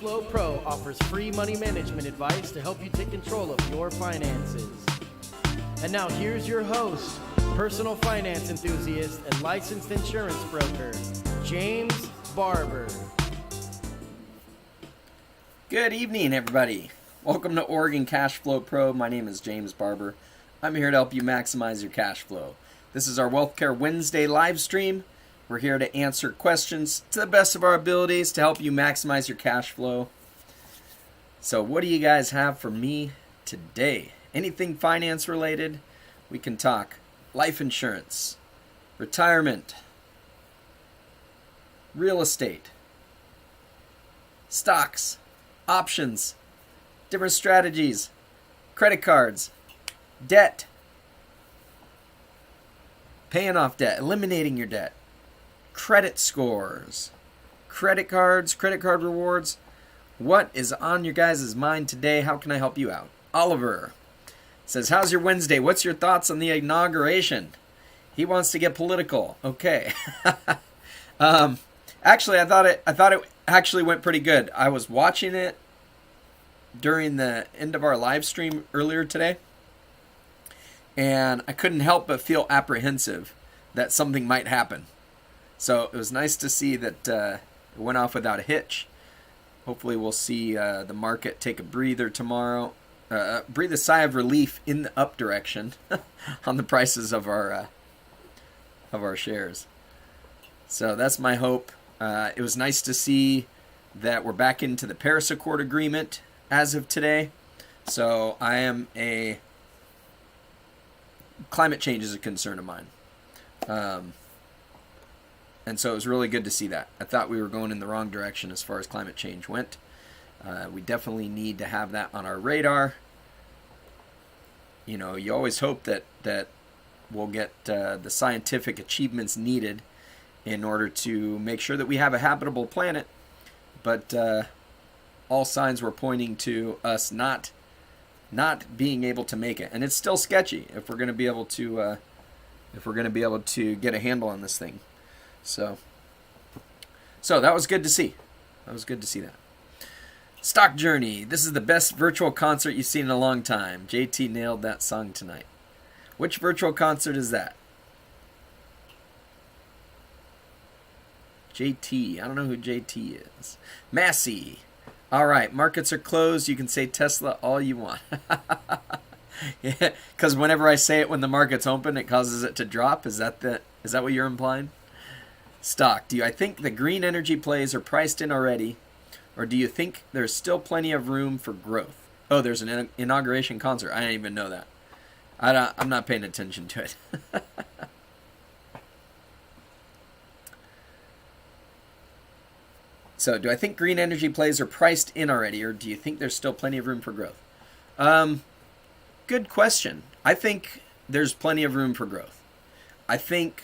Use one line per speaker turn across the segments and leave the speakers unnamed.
Cashflow Pro offers free money management advice to help you take control of your finances. And now here's your host, personal finance enthusiast and licensed insurance broker, James Barber.
Good evening, everybody. Welcome to Oregon Cashflow Pro. My name is James Barber. I'm here to help you maximize your cash flow. This is our Wealthcare Wednesday live stream. We're here to answer questions to the best of our abilities to help you maximize your cash flow. So what do you guys have for me today? Anything finance related? We can talk life insurance, retirement, real estate, stocks, options, different strategies, credit cards, debt, paying off debt, eliminating your debt, credit scores, credit cards, credit card rewards. What is on your guys' mind today? How can I help you out? Oliver says, how's your Wednesday? What's your thoughts on the inauguration? He wants to get political. Okay. Actually, I thought it actually went pretty good. I was watching it during the end of our live stream earlier today, and I couldn't help but feel apprehensive that something might happen. So it was nice to see that it went off without a hitch. Hopefully we'll see the market take a breather tomorrow, breathe a sigh of relief in the up direction on the prices of our shares. So that's my hope. It was nice to see that we're back into the Paris Accord agreement as of today. So climate change is a concern of mine. And so it was really good to see that. I thought we were going in the wrong direction as far as climate change went. We definitely need to have that on our radar. You know, you always hope that we'll get the scientific achievements needed in order to make sure that we have a habitable planet. But all signs were pointing to us not being able to make it. And it's still sketchy if we're going to be able to get a handle on this thing. So that was good to see. That was good to see that. Stock Journey. This is the best virtual concert you've seen in a long time. JT nailed that song tonight. Which virtual concert is that? JT. I don't know who JT is. Massey. All right. Markets are closed. You can say Tesla all you want. Yeah, because whenever I say it when the market's open, it causes it to drop. Is that what you're implying? Stock. I think the green energy plays are priced in already, or do you think there's still plenty of room for growth? Oh, there's an inauguration concert. I didn't even know that. I'm not paying attention to it. So, do I think green energy plays are priced in already, or do you think there's still plenty of room for growth? Good question. I think there's plenty of room for growth. I think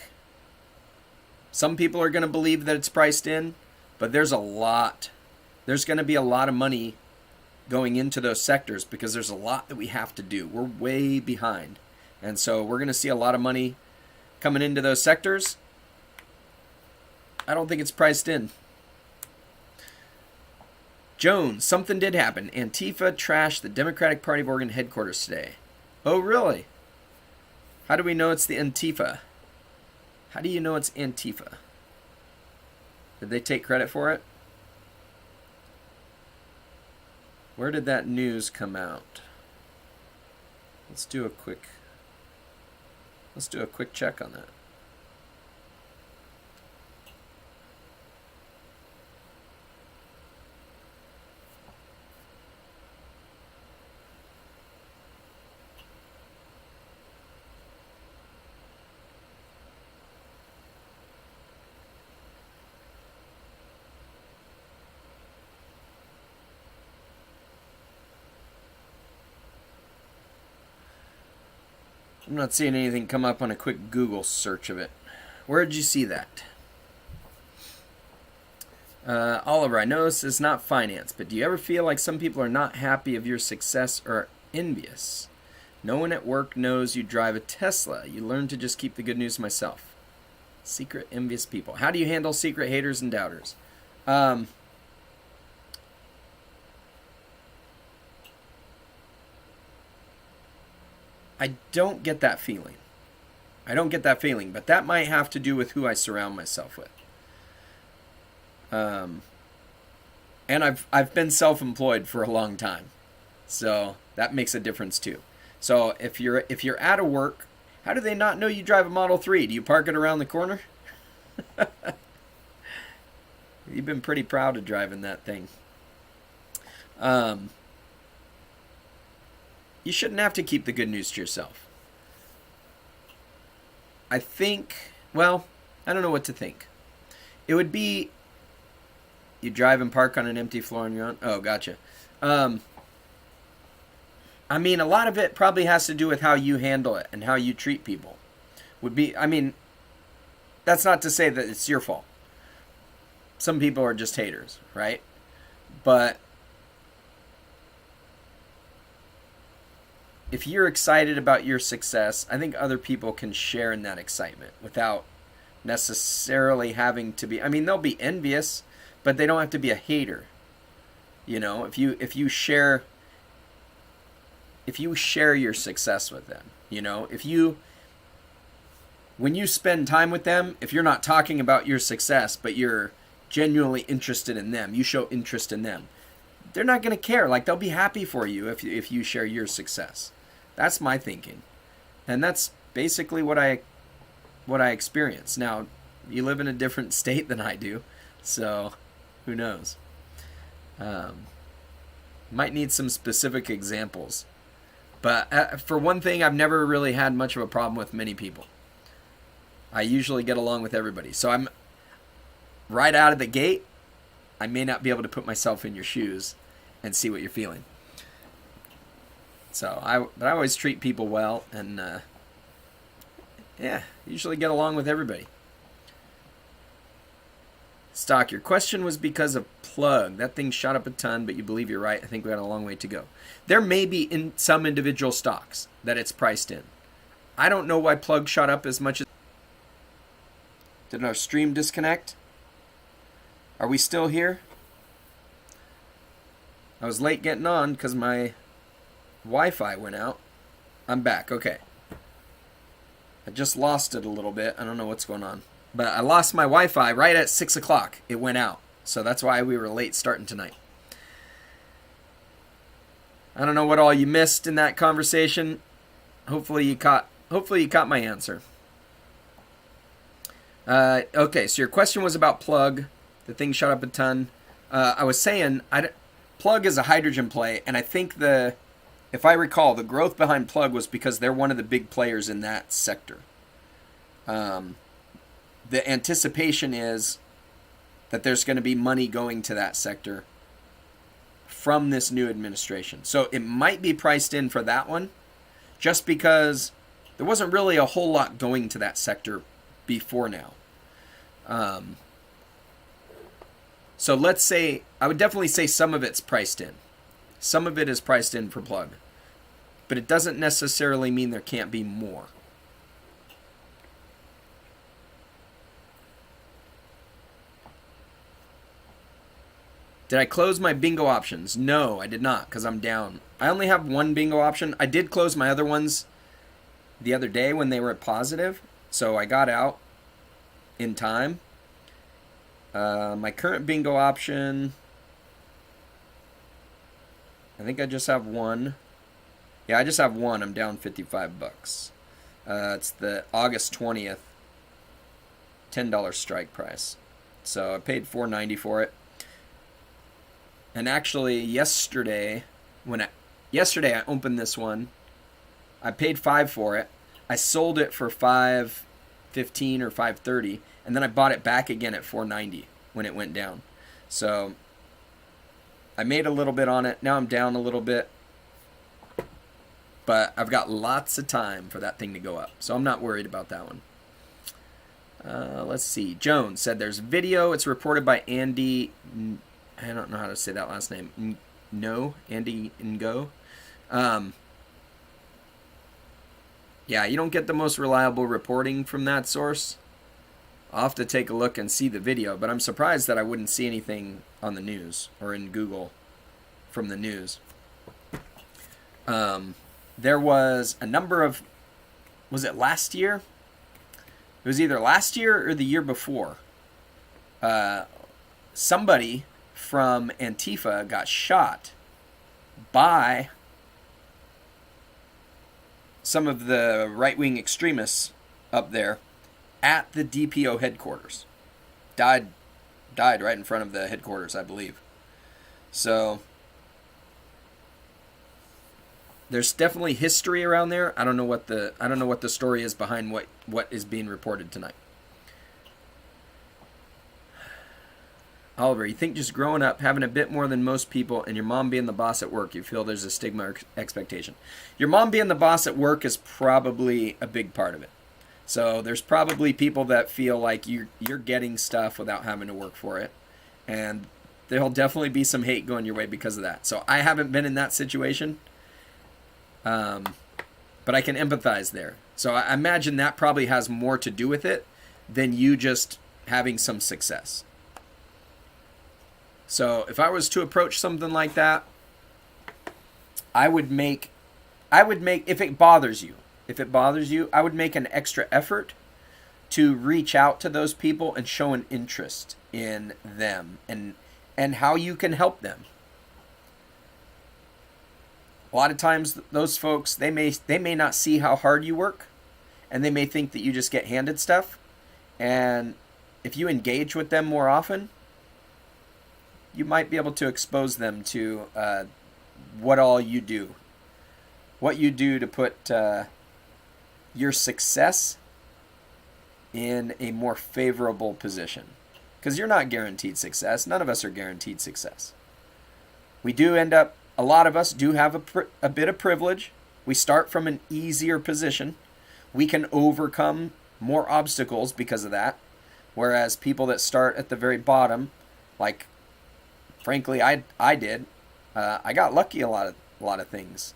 some people are going to believe that it's priced in, but there's going to be a lot of money going into those sectors because there's a lot that we have to do. We're way behind. And so we're going to see a lot of money coming into those sectors. I don't think it's priced in. Jones, something did happen. Antifa trashed the Democratic Party of Oregon headquarters today. Oh, really? How do we know it's the Antifa? How do you know it's Antifa? Did they take credit for it? Where did that news come out? Let's do a quick check on that. I'm not seeing anything come up on a quick Google search of it. Where did you see that? Oliver, I know this is not finance, but do you ever feel like some people are not happy of your success or envious? No one at work knows you drive a Tesla. You learn to just keep the good news to myself. Secret envious people. How do you handle secret haters and doubters? I don't get that feeling. I don't get that feeling, but that might have to do with who I surround myself with. And I've been self-employed for a long time, so that makes a difference too. So if you're out of work, how do they not know you drive a Model 3? Do you park it around the corner? You've been pretty proud of driving that thing. You shouldn't have to keep the good news to yourself. I think, well, I don't know what to think. It would be, you drive and park on an empty floor on your own. Oh, gotcha. I mean, a lot of it probably has to do with how you handle it and how you treat people. I mean, that's not to say that it's your fault. Some people are just haters, right? But if you're excited about your success, I think other people can share in that excitement without necessarily having to be, I mean, they'll be envious, but they don't have to be a hater. You know, if you share your success with them, you know, when you spend time with them, if you're not talking about your success, but you're genuinely interested in them, you show interest in them, they're not going to care. Like, they'll be happy for you if you share your success. That's my thinking. And that's basically what I experience. Now, you live in a different state than I do, so who knows? Might need some specific examples. But for one thing, I've never really had much of a problem with many people. I usually get along with everybody. So I'm right out of the gate, I may not be able to put myself in your shoes and see what you're feeling. But I always treat people well, and usually get along with everybody. Stock, your question was because of plug. That thing shot up a ton, but you believe you're right. I think we got a long way to go. There may be in some individual stocks that it's priced in. I don't know why plug shot up as much as... Did our stream disconnect? Are we still here? I was late getting on because my Wi-Fi went out. I'm back. Okay. I just lost it a little bit. I don't know what's going on. But I lost my Wi-Fi right at 6 o'clock. It went out. So that's why we were late starting tonight. I don't know what all you missed in that conversation. Hopefully you caught my answer. Okay, so your question was about plug. The thing shot up a ton. I was saying plug is a hydrogen play, and I think if I recall, the growth behind plug was because they're one of the big players in that sector. The anticipation is that there's going to be money going to that sector from this new administration. So it might be priced in for that one, just because there wasn't really a whole lot going to that sector before now. So let's say, I would definitely say some of it's priced in. Some of it is priced in for plug. But it doesn't necessarily mean there can't be more. Did I close my bingo options? No, I did not, because I'm down. I only have one bingo option. I did close my other ones the other day when they were at positive, so I got out in time. My current bingo option, I think I just have one. Yeah, I just have one. I'm down $55. It's the August 20th $10 strike price. So I paid $4.90 for it. And actually yesterday I opened this one. I paid $5 for it. I sold it for $5.15 or $5.30, and then I bought it back again at $4.90 when it went down. So I made a little bit on it. Now I'm down a little bit. But I've got lots of time for that thing to go up. So I'm not worried about that one. Let's see. Jones said there's video. It's reported by Andy. I don't know how to say that last name. Andy Ngo. Yeah, you don't get the most reliable reporting from that source. I'll have to take a look and see the video, but I'm surprised that I wouldn't see anything on the news or in Google from the news. there was a number of, was it last year? It was either last year or the year before. Somebody from Antifa got shot by some of the right-wing extremists up there at the DPO headquarters. Died right in front of the headquarters, I believe. So there's definitely history around there. I don't know what the story is behind what is being reported tonight. Oliver, you think just growing up, having a bit more than most people, and your mom being the boss at work, you feel there's a stigma or expectation? Your mom being the boss at work is probably a big part of it. So there's probably people that feel like you're getting stuff without having to work for it. And there'll definitely be some hate going your way because of that. So I haven't been in that situation. But I can empathize there. So I imagine that probably has more to do with it than you just having some success. So if I was to approach something like that, I would make, if it bothers you, I would make an extra effort to reach out to those people and show an interest in them and how you can help them. A lot of times those folks, they may not see how hard you work, and they may think that you just get handed stuff. And if you engage with them more often, you might be able to expose them to what all you do. What you do to put your success in a more favorable position. Because you're not guaranteed success. None of us are guaranteed success. We do end up, a lot of us do have a bit of privilege. We start from an easier position. We can overcome more obstacles because of that. Whereas people that start at the very bottom, like frankly I did, I got lucky a lot of things.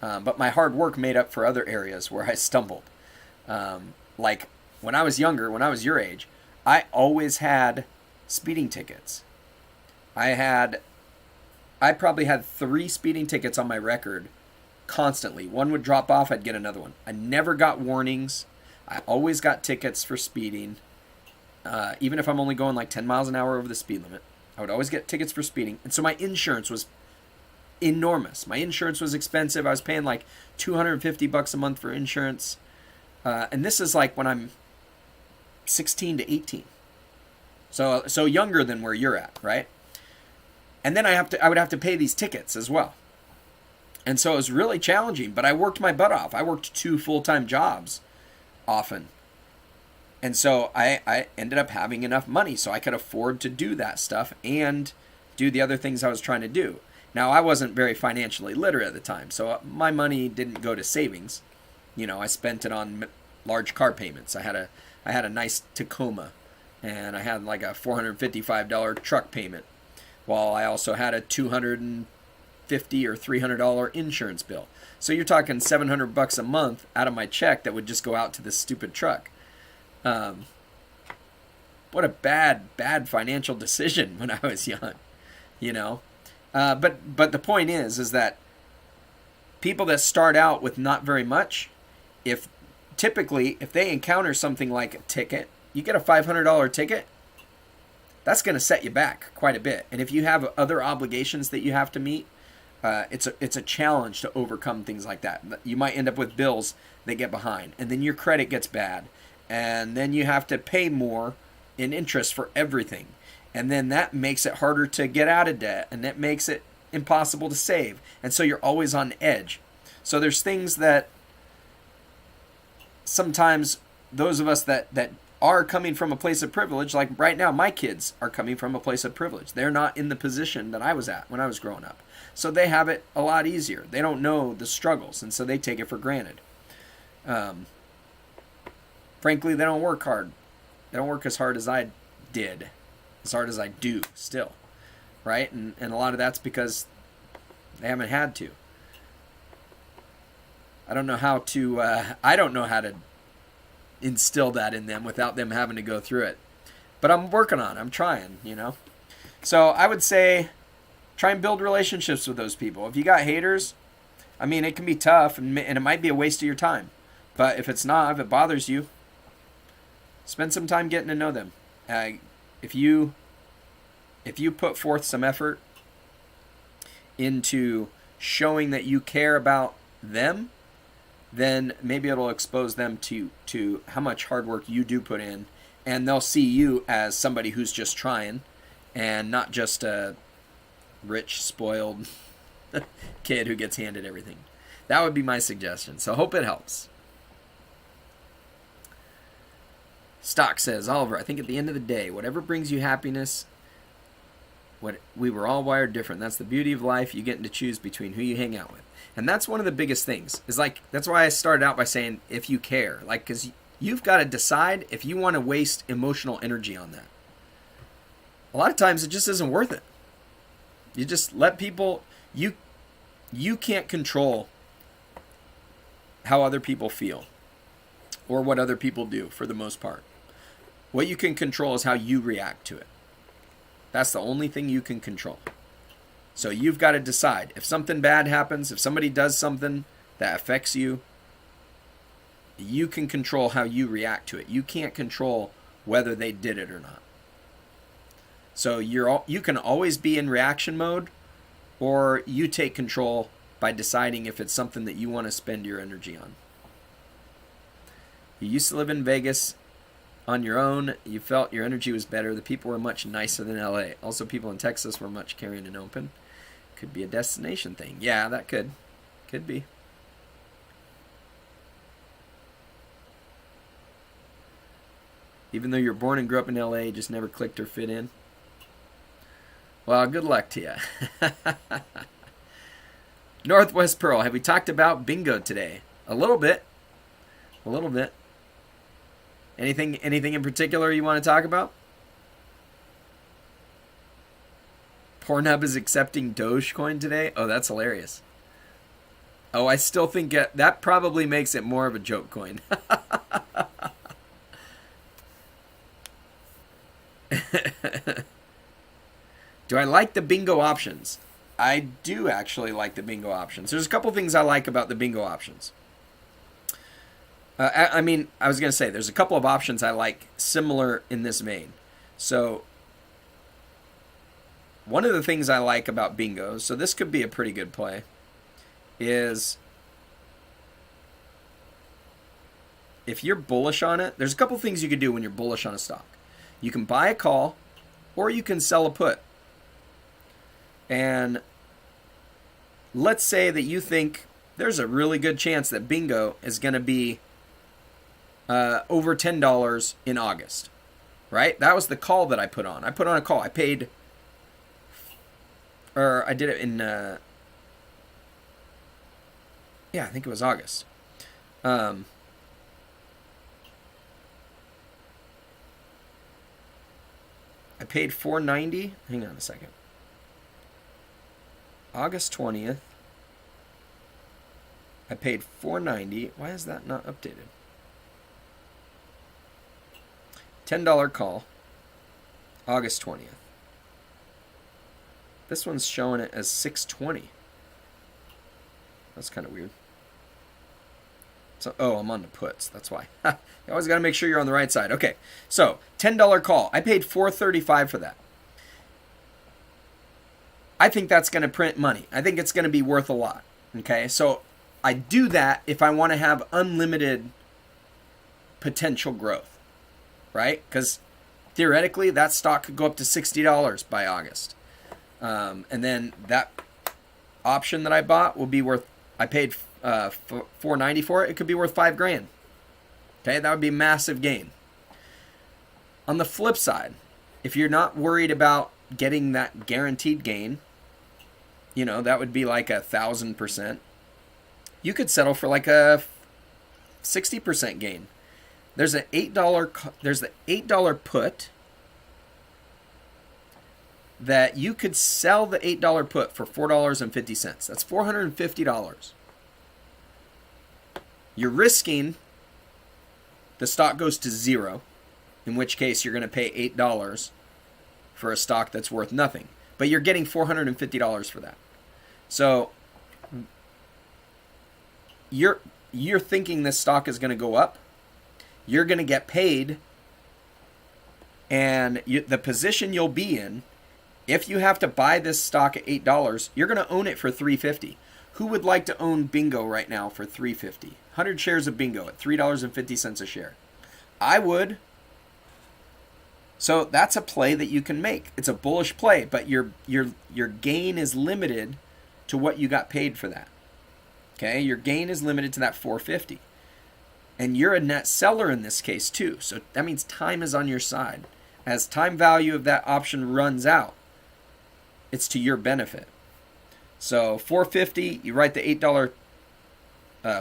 But my hard work made up for other areas where I stumbled. Like when I was younger, when I was your age, I always had speeding tickets. I probably had 3 speeding tickets on my record constantly. One would drop off, I'd get another one. I never got warnings. I always got tickets for speeding. Even if I'm only going like 10 miles an hour over the speed limit, I would always get tickets for speeding. And so my insurance was enormous. My insurance was expensive. I was paying like $250 a month for insurance. And this is like when I'm 16 to 18. So younger than where you're at, right? And then I would have to pay these tickets as well. And so it was really challenging, but I worked my butt off. I worked 2 full-time jobs often. And so I ended up having enough money so I could afford to do that stuff and do the other things I was trying to do. Now, I wasn't very financially literate at the time, so my money didn't go to savings. You know, I spent it on large car payments. I had a nice Tacoma, and I had like a $455 truck payment, while I also had a $250 or $300 insurance bill. So you're talking $700 a month out of my check that would just go out to this stupid truck. What a bad financial decision when I was young, you know. But the point is that people that start out with not very much, if they encounter something like a ticket, you get a $500 ticket, that's going to set you back quite a bit. And if you have other obligations that you have to meet, it's a challenge to overcome things like that. You might end up with bills that get behind, and then your credit gets bad, and then you have to pay more in interest for everything. And then that makes it harder to get out of debt, and that makes it impossible to save. And so you're always on edge. So there's things that sometimes those of us that are coming from a place of privilege, like right now my kids are coming from a place of privilege. They're not in the position that I was at when I was growing up. So they have it a lot easier. They don't know the struggles, and so they take it for granted. Frankly, they don't work hard. They don't work as hard as I did. As hard as I do still, right? And a lot of that's because they haven't had to. I don't know how to instill that in them without them having to go through it. But I'm working on it. I'm trying, you know. So I would say try and build relationships with those people. If you got haters, I mean, it can be tough, and it might be a waste of your time. But if it's not, if it bothers you, spend some time getting to know them. If you put forth some effort into showing that you care about them, then maybe it'll expose them to how much hard work you do put in, and they'll see you as somebody who's just trying and not just a rich, spoiled kid who gets handed everything. That would be my suggestion. So hope it helps. Stock says, Oliver, I think at the end of the day, whatever brings you happiness, we were all wired different. That's the beauty of life. You get to choose between who you hang out with. And that's one of the biggest things. Is like, that's why I started out by saying, if you care. Like, because you've got to decide if you want to waste emotional energy on that. A lot of times it just isn't worth it. You just let people, you can't control how other people feel or what other people do for the most part. What you can control is how you react to it. That's the only thing you can control. So you've got to decide. If something bad happens, if somebody does something that affects you, you can control how you react to it. You can't control whether they did it or not. So you can always be in reaction mode, or you take control by deciding if it's something that you want to spend your energy on. You used to live in Vegas on your own. You felt your energy was better. The people were much nicer than LA. Also, people in Texas were much caring and open. Could be a destination thing. Yeah, that could be. Even though you're born and grew up in LA, just never clicked or fit in. Well, good luck to you. Northwest Pearl, have we talked about bingo today? A little bit. A little bit. Anything in particular you want to talk about? Pornhub is accepting Dogecoin today? Oh, that's hilarious. Oh, I still think that probably makes it more of a joke coin. Do I like the bingo options? I do actually like the bingo options. There's a couple things I like about the bingo options. I was going to say, there's a couple of options I like similar in this vein. So, one of the things I like about bingo, so this could be a pretty good play, is if you're bullish on it, there's a couple things you can do when you're bullish on a stock. You can buy a call, or you can sell a put. And let's say that you think there's a really good chance that bingo is going to be over $10 in August, right? That was the call that I put on. I put on a call. I paid, or I did it in, I think it was August. I paid $4.90. Hang on a second. August 20th. I paid $4.90. Why is that not updated? $10 call. August 20th. This one's showing it as $6.20. That's kind of weird. So, I'm on the puts. That's why. You always got to make sure you're on the right side. Okay, so $10 call. I paid $4.35 for that. I think that's going to print money. I think it's going to be worth a lot. Okay, so I do that if I want to have unlimited potential growth, right? Because theoretically, that stock could go up to $60 by August. And then that option that I bought will be worth, I paid $4.90 for it. It could be worth $5,000. Okay, that would be a massive gain. On the flip side, if you're not worried about getting that guaranteed gain, that would be like 1,000%. You could settle for like a 60% gain. There's an $8 put that you could sell the $8 put for $4.50. That's $450. You're risking the stock goes to zero, in which case you're going to pay $8 for a stock that's worth nothing. But you're getting $450 for that. So you're thinking this stock is going to go up. You're going to get paid, and the position you'll be in, if you have to buy this stock at $8, you're going to own it for $3.50. Who would like to own Bingo right now for $3.50? 100 shares of Bingo at $3.50 a share. I would. So that's a play that you can make. It's a bullish play, but your gain is limited to what you got paid for that. Okay, your gain is limited to that $4.50. And you're a net seller in this case too. So that means time is on your side. As time value of that option runs out, it's to your benefit. So $4.50, you write the $8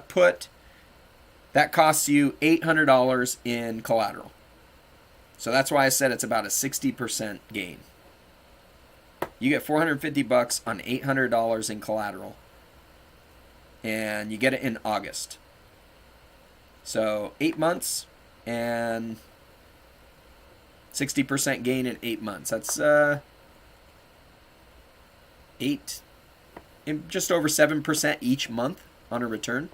put. That costs you $800 in collateral. So that's why I said it's about a 60% gain. You get $450 on $800 in collateral. And you get it in August. So 8 months and 60% gain in 8 months. That's just over 7% each month on a return.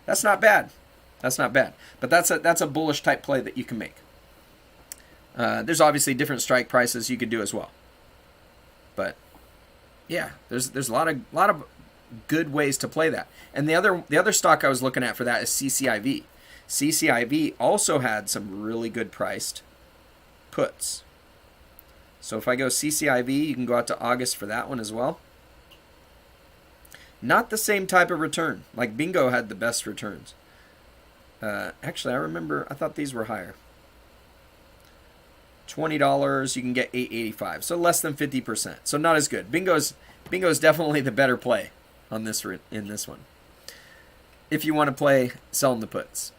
That's not bad. That's not bad. But that's a bullish type play that you can make. There's obviously different strike prices you could do as well. But yeah, there's a lot of good ways to play that. And the other stock I was looking at for that is CCIV. CCIV also had some really good priced puts. So if I go CCIV, you can go out to August for that one as well. Not the same type of return. Like Bingo had the best returns. Actually, I thought these were higher. $20, you can get $8.85. So less than 50%. So not as good. Bingo's definitely the better play on this in this one. If you want to play selling the puts.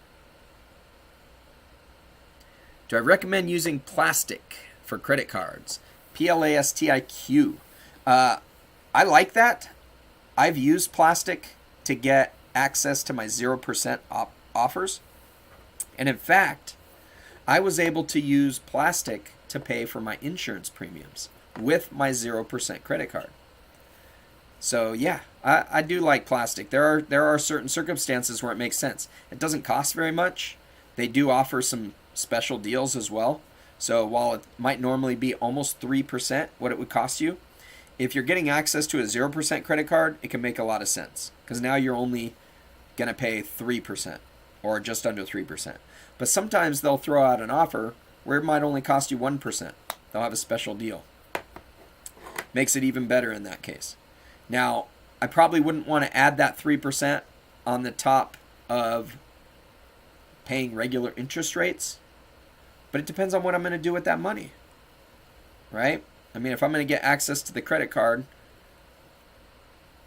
Do I recommend using plastic for credit cards? PLASTIQ. I like that. I've used plastic to get access to my 0% offers. And in fact, I was able to use plastic to pay for my insurance premiums with my 0% credit card. So yeah, I do like plastic. There are certain circumstances where it makes sense. It doesn't cost very much. They do offer some special deals as well. So while it might normally be almost 3% what it would cost you, if you're getting access to a 0% credit card, it can make a lot of sense. Because now you're only going to pay 3% or just under 3%. But sometimes they'll throw out an offer where it might only cost you 1%. They'll have a special deal. Makes it even better in that case. Now, I probably wouldn't want to add that 3% on the top of paying regular interest rates. But it depends on what I'm going to do with that money. Right? I mean, if I'm going to get access to the credit card,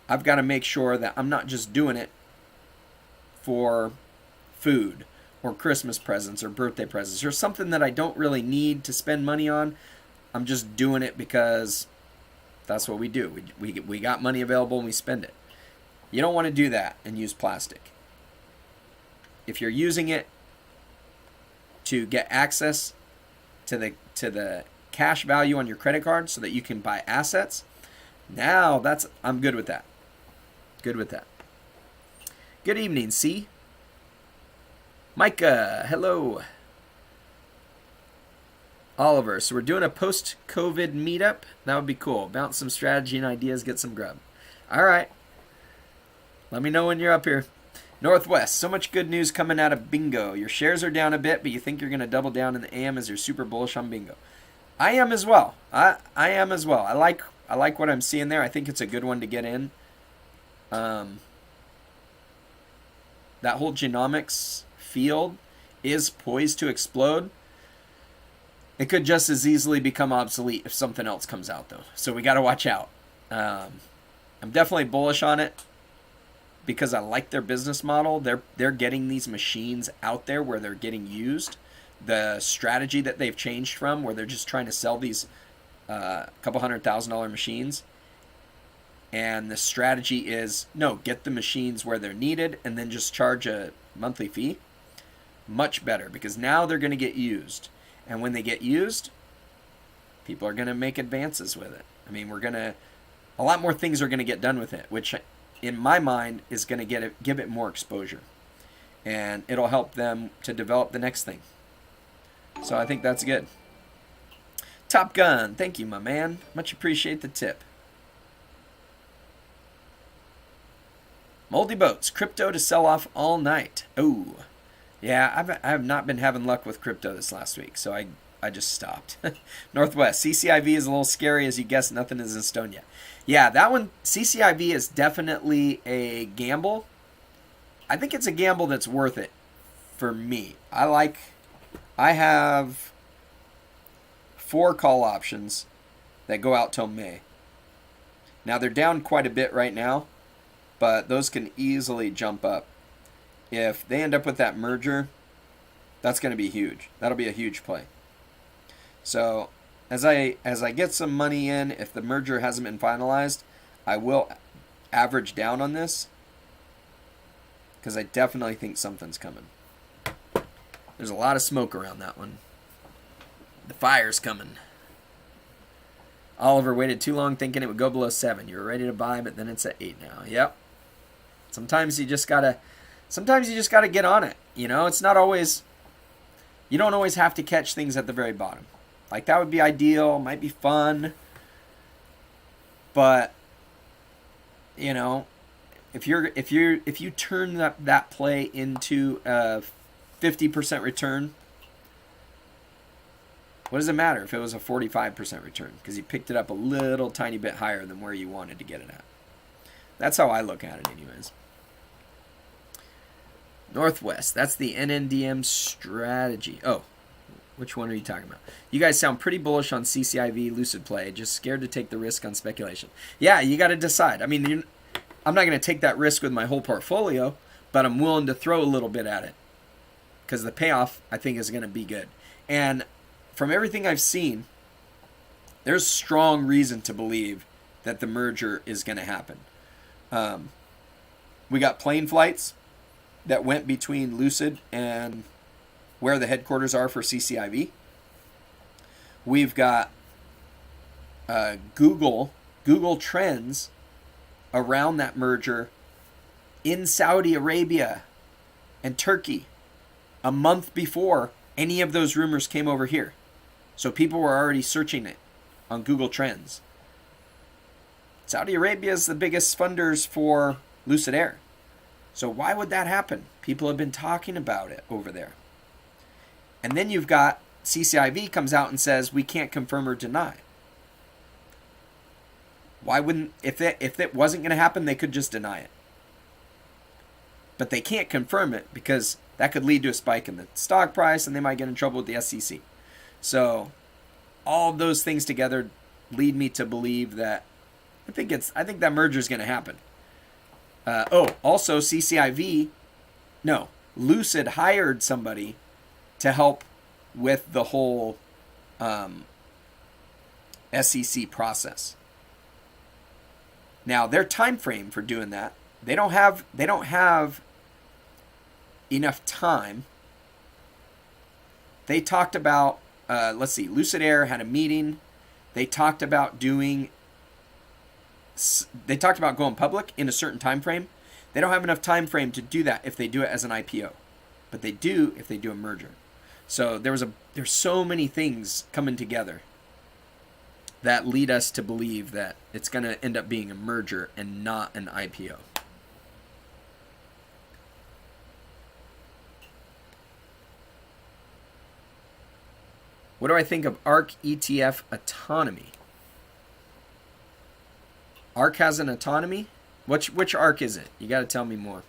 I've got to make sure that I'm not just doing it for food or Christmas presents or birthday presents or something that I don't really need to spend money on. I'm just doing it because that's what we do. We got money available and we spend it. You don't want to do that and use plastic. If you're using it to get access to the cash value on your credit card so that you can buy assets, now I'm good with that. Good with that. Good evening, C. Micah, hello. Oliver, so we're doing a post-COVID meetup. That would be cool. Bounce some strategy and ideas, get some grub. All right. Let me know when you're up here. Northwest, so much good news coming out of Bingo. Your shares are down a bit, but you think you're going to double down in the AM as you're super bullish on Bingo. I am as well. I am as well. I like what I'm seeing there. I think it's a good one to get in. That whole genomics field is poised to explode. It could just as easily become obsolete if something else comes out, though. So we got to watch out. I'm definitely bullish on it because I like their business model. They're getting these machines out there where they're getting used. The strategy that they've changed from, where they're just trying to sell these couple $100,000 machines, and the strategy is no, get the machines where they're needed and then just charge a monthly fee. Much better, because now they're going to get used. And when they get used, people are going to make advances with it. I mean, a lot more things are going to get done with it, which in my mind, is going to give it more exposure. And it'll help them to develop the next thing. So I think that's good. Top Gun, thank you, my man. Much appreciate the tip. Moldy Boats, crypto to sell off all night. Oh, yeah, I have not been having luck with crypto this last week, so I just stopped. Northwest, CCIV is a little scary. As you guessed, nothing is in stone yet. Yeah, that one, CCIV is definitely a gamble. I think it's a gamble that's worth it for me. I have 4 call options that go out till May. Now, they're down quite a bit right now, but those can easily jump up. If they end up with that merger, that's going to be huge. That'll be a huge play. So, as I get some money in, if the merger hasn't been finalized, I will average down on this, because I definitely think something's coming. There's a lot of smoke around that one. The fire's coming. Oliver waited too long thinking it would go below 7. You were ready to buy, but then it's at 8 now. Yep. Sometimes you just gotta get on it. You know, it's not always. You don't always have to catch things at the very bottom. Like, that would be ideal, might be fun. But, you know, if you turn that play into a 50% return, what does it matter if it was a 45% return? Because you picked it up a little tiny bit higher than where you wanted to get it at. That's how I look at it anyways. Northwest, that's the NNDM strategy. Oh, which one are you talking about? You guys sound pretty bullish on CCIV Lucid Play, just scared to take the risk on speculation. Yeah, you got to decide. I mean, I'm not going to take that risk with my whole portfolio, but I'm willing to throw a little bit at it because the payoff, I think, is going to be good. And from everything I've seen, there's strong reason to believe that the merger is going to happen. We got plane flights that went between Lucid and where the headquarters are for CCIV. We've got Google Trends around that merger in Saudi Arabia and Turkey a month before any of those rumors came over here. So people were already searching it on Google Trends. Saudi Arabia is the biggest funders for Lucid Air. So why would that happen? People have been talking about it over there. And then you've got CCIV comes out and says we can't confirm or deny. Why wouldn't, if it wasn't going to happen, they could just deny it. But they can't confirm it because that could lead to a spike in the stock price and they might get in trouble with the SEC. So all of those things together lead me to believe that I think that merger is going to happen. Also Lucid hired somebody to help with the whole SEC process. Now, their time frame for doing that, they don't have enough time. They talked about Lucid Air had a meeting. They talked about going public in a certain time frame. They don't have enough time frame to do that if they do it as an IPO, but they do if they do a merger. So there's so many things coming together that lead us to believe that it's going to end up being a merger and not an IPO. What do I think of ARK ETF autonomy? ARK has an autonomy? Which ARK is it? You got to tell me more.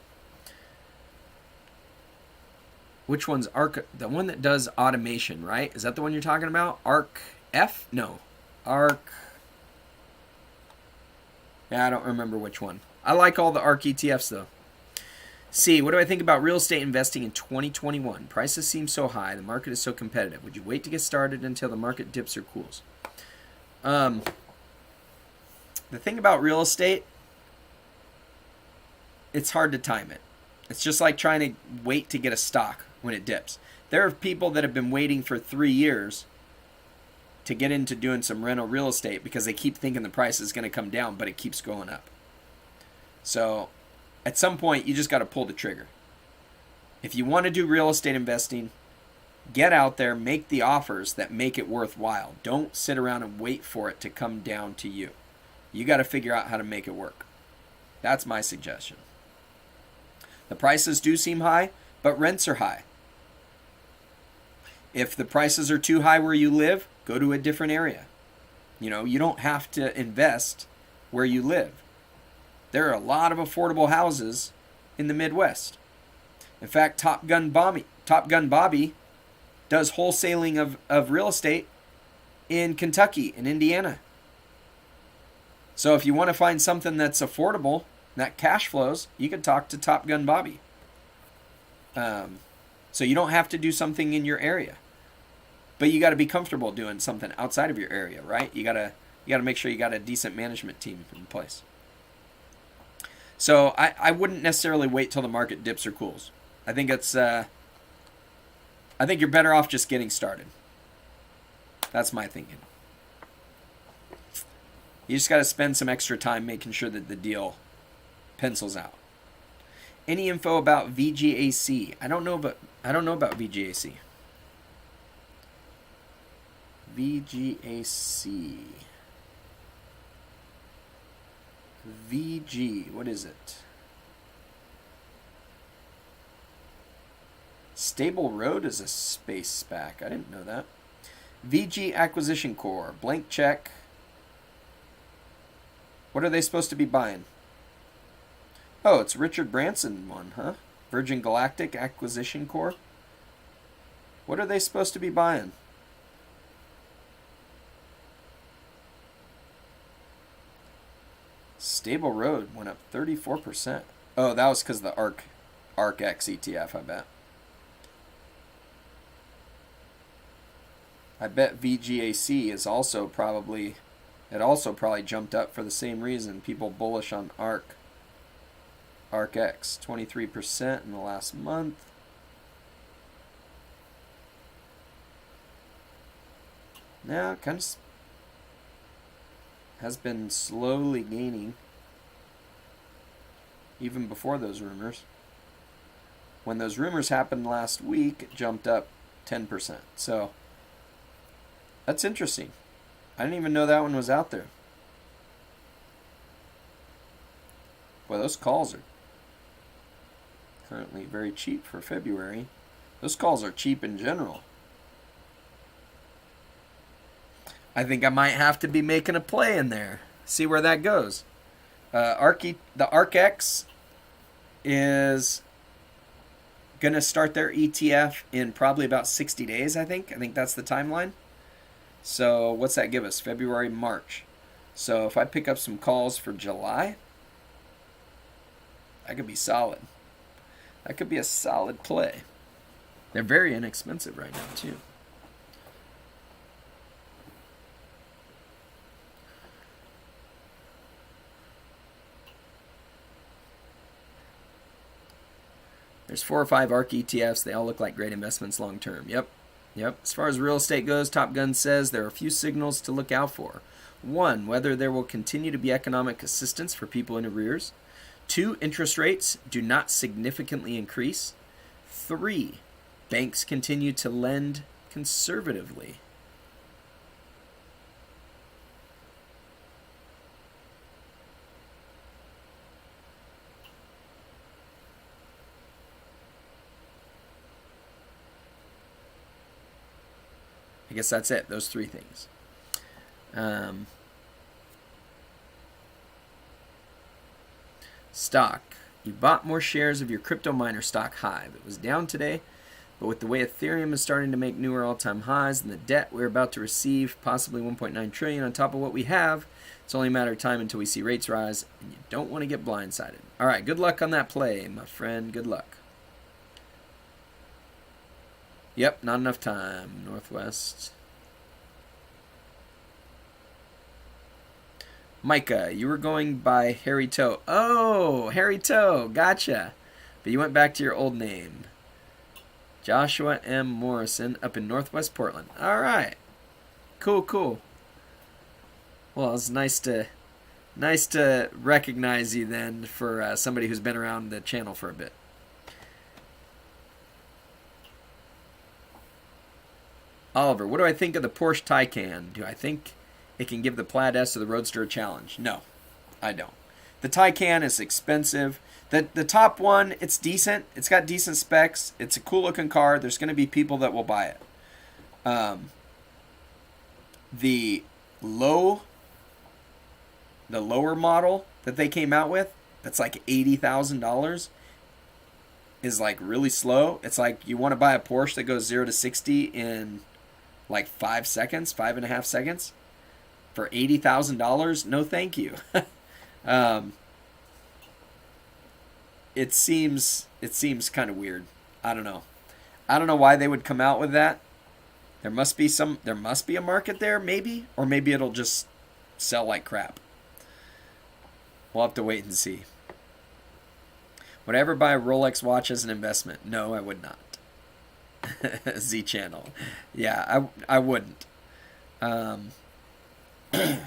Which one's ARK? The one that does automation, right? Is that the one you're talking about? ARK F? No. ARK. Yeah, I don't remember which one. I like all the ARK ETFs though. C, what do I think about real estate investing in 2021? Prices seem so high. The market is so competitive. Would you wait to get started until the market dips or cools? The thing about real estate, it's hard to time it. It's just like trying to wait to get a stock when it dips. There are people that have been waiting for 3 years to get into doing some rental real estate because they keep thinking the price is going to come down, but it keeps going up. So at some point, you just got to pull the trigger. If you want to do real estate investing, get out there, make the offers that make it worthwhile. Don't sit around and wait for it to come down to you. You got to figure out how to make it work. That's my suggestion. The prices do seem high, but rents are high. If the prices are too high where you live, go to a different area. You know, you don't have to invest where you live. There are a lot of affordable houses in the Midwest. In fact, Top Gun Bobby does wholesaling of real estate in Kentucky and Indiana. So if you want to find something that's affordable, that cash flows, you can talk to Top Gun Bobby. So you don't have to do something in your area. But you got to be comfortable doing something outside of your area, right? You got to make sure you got a decent management team in place. So I wouldn't necessarily wait till the market dips or cools. I think you're better off just getting started. That's my thinking. You just got to spend some extra time making sure that the deal pencils out. Any info about VGAC? I don't know about VGAC. VGAC. VG. What is it? Stable Road is a space SPAC. I didn't know that. VG Acquisition Corp. Blank check. What are they supposed to be buying? Oh, it's Richard Branson one, huh? Virgin Galactic Acquisition Corp. What are they supposed to be buying? Stable Road went up 34%. Oh, that was because of the ARC-X ETF, I bet. I bet VGAC is also probably jumped up for the same reason. People bullish on ARC-X, 23% in the last month. Now, kind of has been slowly gaining even before those rumors. When those rumors happened last week, it jumped up 10%. So that's interesting. I didn't even know that one was out there. Boy, those calls are currently very cheap for February. Those calls are cheap in general. I think I might have to be making a play in there. See where that goes. The ARC-X is going to start their ETF in probably about 60 days, I think. I think that's the timeline. So what's that give us? February, March. So if I pick up some calls for July, that could be solid. That could be a solid play. They're very inexpensive right now, too. There's 4 or 5 ARC ETFs. They all look like great investments long term. Yep. As far as real estate goes, Top Gun says there are a few signals to look out for. 1, whether there will continue to be economic assistance for people in arrears. 2, interest rates do not significantly increase. 3, banks continue to lend conservatively. I guess that's it, those 3 things. Stock. You bought more shares of your crypto miner stock Hive. It was down today, but with the way Ethereum is starting to make newer all-time highs and the debt we're about to receive, possibly 1.9 trillion on top of what we have, it's only a matter of time until we see rates rise, and you don't want to get blindsided. All right, good luck on that play, my friend. Good luck. Yep, not enough time. Northwest. Micah, you were going by Harry Toe. Oh, Harry Toe. Gotcha. But you went back to your old name. Joshua M. Morrison up in Northwest Portland. All right. Cool. Well, it's nice to Nice to recognize you then for somebody who's been around the channel for a bit. Oliver, what do I think of the Porsche Taycan? Do I think it can give the Plaid S or the Roadster a challenge? No, I don't. The Taycan is expensive. The top one, it's decent. It's got decent specs. It's a cool looking car. There's going to be people that will buy it. The lower model that they came out with, that's like $80,000, is like really slow. It's like you want to buy a Porsche that goes 0 to 60 in like 5 seconds, 5.5 seconds for $80,000. No, thank you. It seems kind of weird. I don't know why they would come out with that. There must be a market there, maybe, or maybe it'll just sell like crap. We'll have to wait and see. Would I ever buy a Rolex watch as an investment? No, I would not. Z channel. Yeah, I wouldn't. There's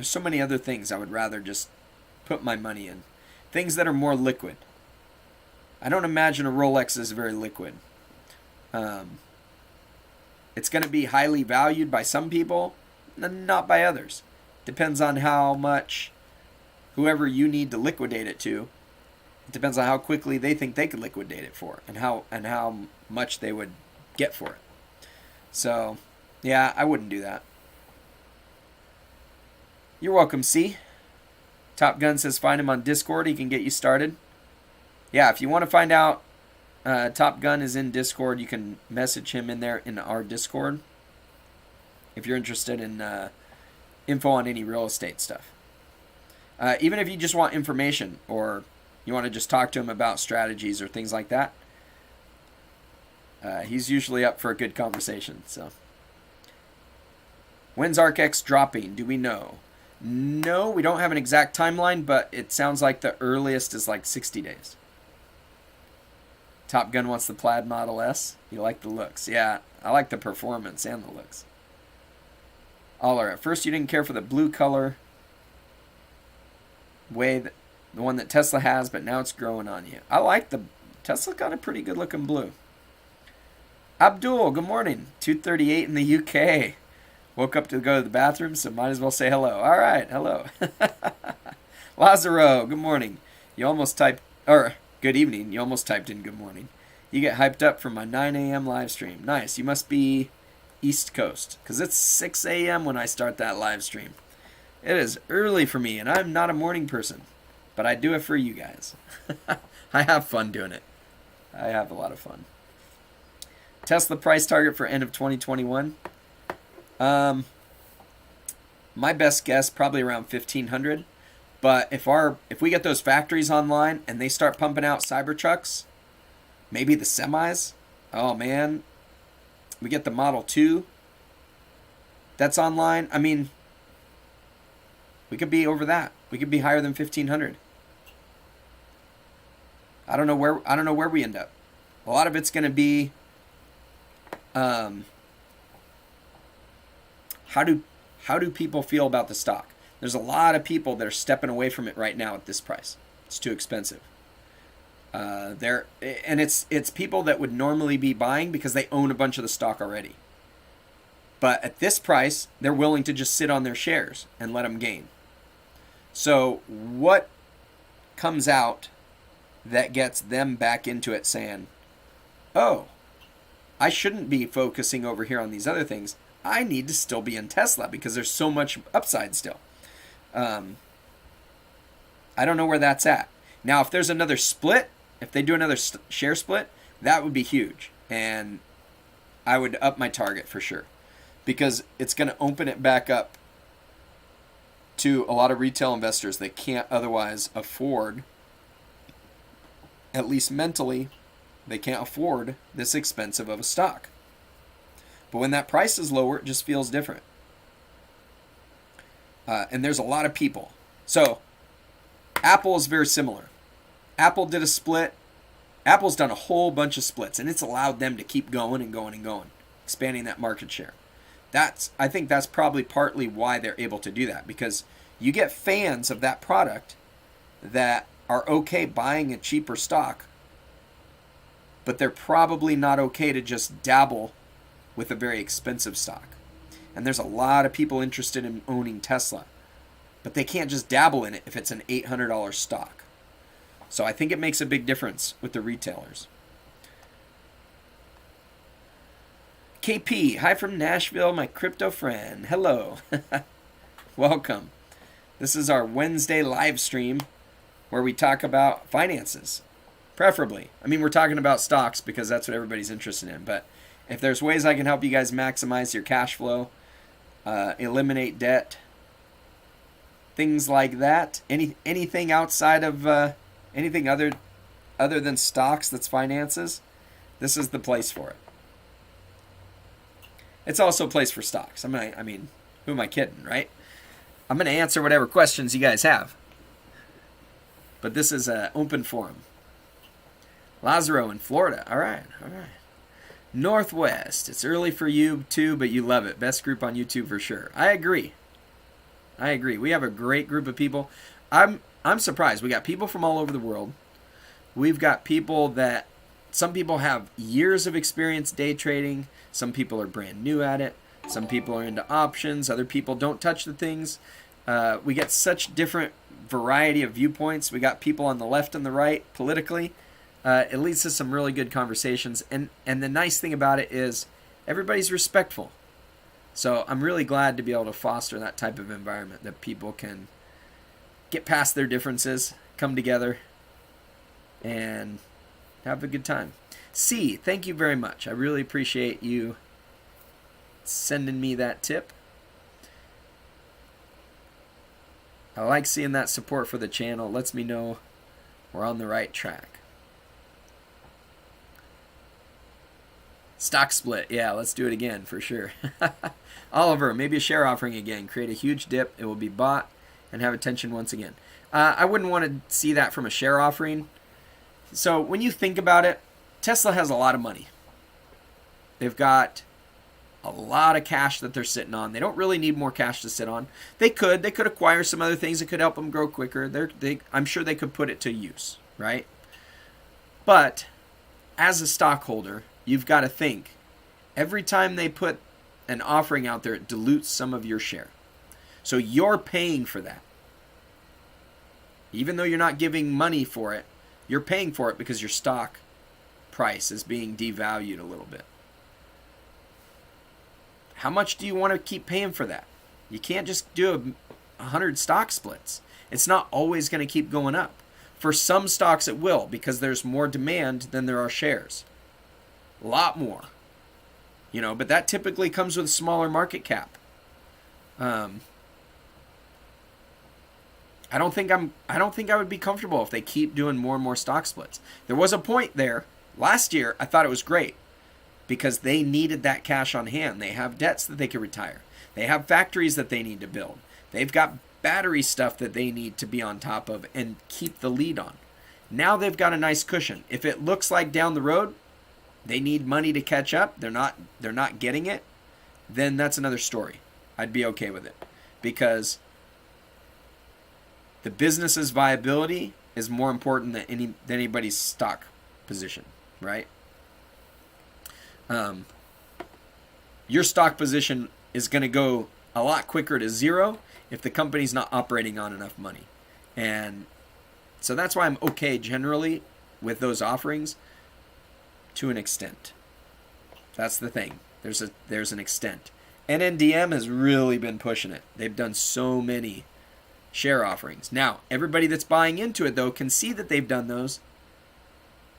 so many other things I would rather just put my money in. Things that are more liquid. I don't imagine a Rolex is very liquid. It's going to be highly valued by some people, not by others. Depends on how much whoever you need to liquidate it to. It depends on how quickly they think they could liquidate it for, and how much they would get for it. So, yeah, I wouldn't do that. You're welcome, C. Top Gun says find him on Discord. He can get you started. Yeah, if you want to find out, Top Gun is in Discord. You can message him in there in our Discord if you're interested in info on any real estate stuff. Even if you just want information or you want to just talk to him about strategies or things like that, he's usually up for a good conversation. So, when's ArcX dropping? Do we know? No, we don't have an exact timeline, but it sounds like the earliest is like 60 days. Top Gun wants the Plaid Model S. You like the looks. Yeah, I like the performance and the looks. Aller, at first you didn't care for the blue color way, the one that Tesla has, but now it's growing on you. I like the Tesla, got a pretty good looking blue. Abdul, good morning. 2:38 in the UK. Woke up to go to the bathroom, so might as well say hello. All right, hello. Lazaro, good morning. You almost typed, or good evening. You almost typed in good morning. You get hyped up for my 9 a.m. live stream. Nice. You must be East Coast, because it's 6 a.m. when I start that live stream. It is early for me, and I'm not a morning person, but I do it for you guys. I have fun doing it. I have a lot of fun. Tesla price target for end of 2021. My best guess probably around 1,500. But if we get those factories online and they start pumping out Cybertrucks, maybe the semis, oh man, we get the Model 2 that's online. I mean, we could be over that. We could be higher than 1,500. I don't know where we end up. A lot of it's going to be how do people feel about the stock? There's a lot of people that are stepping away from it right now at this price. It's too expensive. It's people that would normally be buying because they own a bunch of the stock already. But at this price, they're willing to just sit on their shares and let them gain. So what comes out that gets them back into it saying, oh, I shouldn't be focusing over here on these other things. I need to still be in Tesla because there's so much upside still. I don't know where that's at. Now, if there's another split, if they do another share split, that would be huge. And I would up my target for sure. Because it's going to open it back up to a lot of retail investors that can't otherwise afford, at least mentally, they can't afford this expensive of a stock. But when that price is lower, it just feels different. And there's a lot of people. So, Apple is very similar. Apple did a split. Apple's done a whole bunch of splits, and it's allowed them to keep going and going and going, expanding that market share. I think that's probably partly why they're able to do that, because you get fans of that product that are okay buying a cheaper stock, but they're probably not okay to just dabble with a very expensive stock. And there's a lot of people interested in owning Tesla, but they can't just dabble in it if it's an $800 stock. So I think it makes a big difference with the retailers. KP, hi from Nashville, my crypto friend. Hello. Welcome. This is our Wednesday live stream where we talk about finances, preferably. I mean, we're talking about stocks because that's what everybody's interested in. But if there's ways I can help you guys maximize your cash flow, eliminate debt, things like that, anything outside of anything other than stocks that's finances, this is the place for it. It's also a place for stocks. I mean, who am I kidding, right? I'm going to answer whatever questions you guys have. But this is an open forum. Lazaro in Florida. All right. Northwest. It's early for you too, but you love it. Best group on YouTube for sure. I agree. We have a great group of people. I'm surprised. We got people from all over the world. We've got people that, some people have years of experience day trading. Some people are brand new at it. Some people are into options. Other people don't touch the things. We get such different variety of viewpoints. We got people on the left and the right politically. It leads to some really good conversations. And the nice thing about it is everybody's respectful. So I'm really glad to be able to foster that type of environment that people can get past their differences, come together, and have a good time. C, thank you very much. I really appreciate you sending me that tip. I like seeing that support for the channel. It lets me know we're on the right track. Stock split. Yeah, let's do it again for sure. Oliver, maybe a share offering again. Create a huge dip. It will be bought and have attention once again. I wouldn't want to see that from a share offering. So when you think about it, Tesla has a lot of money. They've got a lot of cash that they're sitting on. They don't really need more cash to sit on. They could acquire some other things that could help them grow quicker. I'm sure they could put it to use, right? But as a stockholder, you've got to think, every time they put an offering out there, it dilutes some of your share. So you're paying for that. Even though you're not giving money for it, you're paying for it because your stock price is being devalued a little bit. How much do you want to keep paying for that? You can't just do 100 stock splits. It's not always going to keep going up. For some stocks it will, because there's more demand than there are shares. A lot more. But that typically comes with a smaller market cap. I don't think I would be comfortable if they keep doing more and more stock splits. There was a point there last year. I thought it was great because they needed that cash on hand. They have debts that they could retire. They have factories that they need to build. They've got battery stuff that they need to be on top of and keep the lead on. Now they've got a nice cushion. If it looks like down the road they need money to catch up, they're not getting it, then that's another story. I'd be okay with it because the business's viability is more important than anybody's stock position, right? Your stock position is going to go a lot quicker to zero if the company's not operating on enough money. And so that's why I'm okay generally with those offerings to an extent. That's the thing. There's an extent. NNDM has really been pushing it. They've done so many share offerings. Now, everybody that's buying into it, though, can see that they've done those.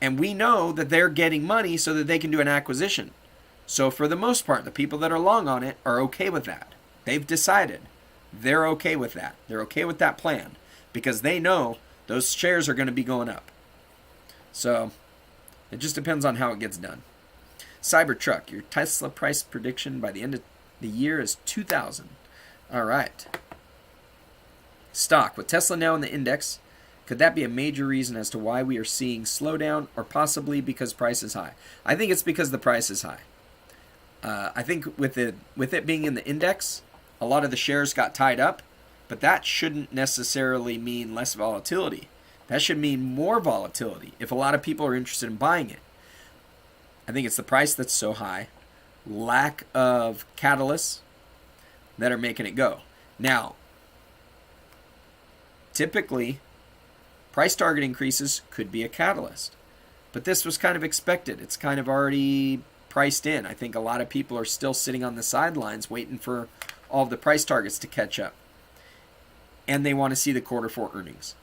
And we know that they're getting money so that they can do an acquisition. So for the most part, the people that are long on it are okay with that. They've decided they're okay with that. They're okay with that plan because they know those shares are going to be going up. So it just depends on how it gets done. Cybertruck, your Tesla price prediction by the end of the year is 2,000. All right. Stock, with Tesla now in the index, could that be a major reason as to why we are seeing slowdown or possibly because price is high? I think it's because the price is high. I think with it being in the index, a lot of the shares got tied up, but that shouldn't necessarily mean less volatility. That should mean more volatility if a lot of people are interested in buying it. I think it's the price that's so high, lack of catalysts that are making it go. Now, typically, price target increases could be a catalyst, but this was kind of expected. It's kind of already priced in. I think a lot of people are still sitting on the sidelines waiting for all of the price targets to catch up. And they want to see the Q4 earnings.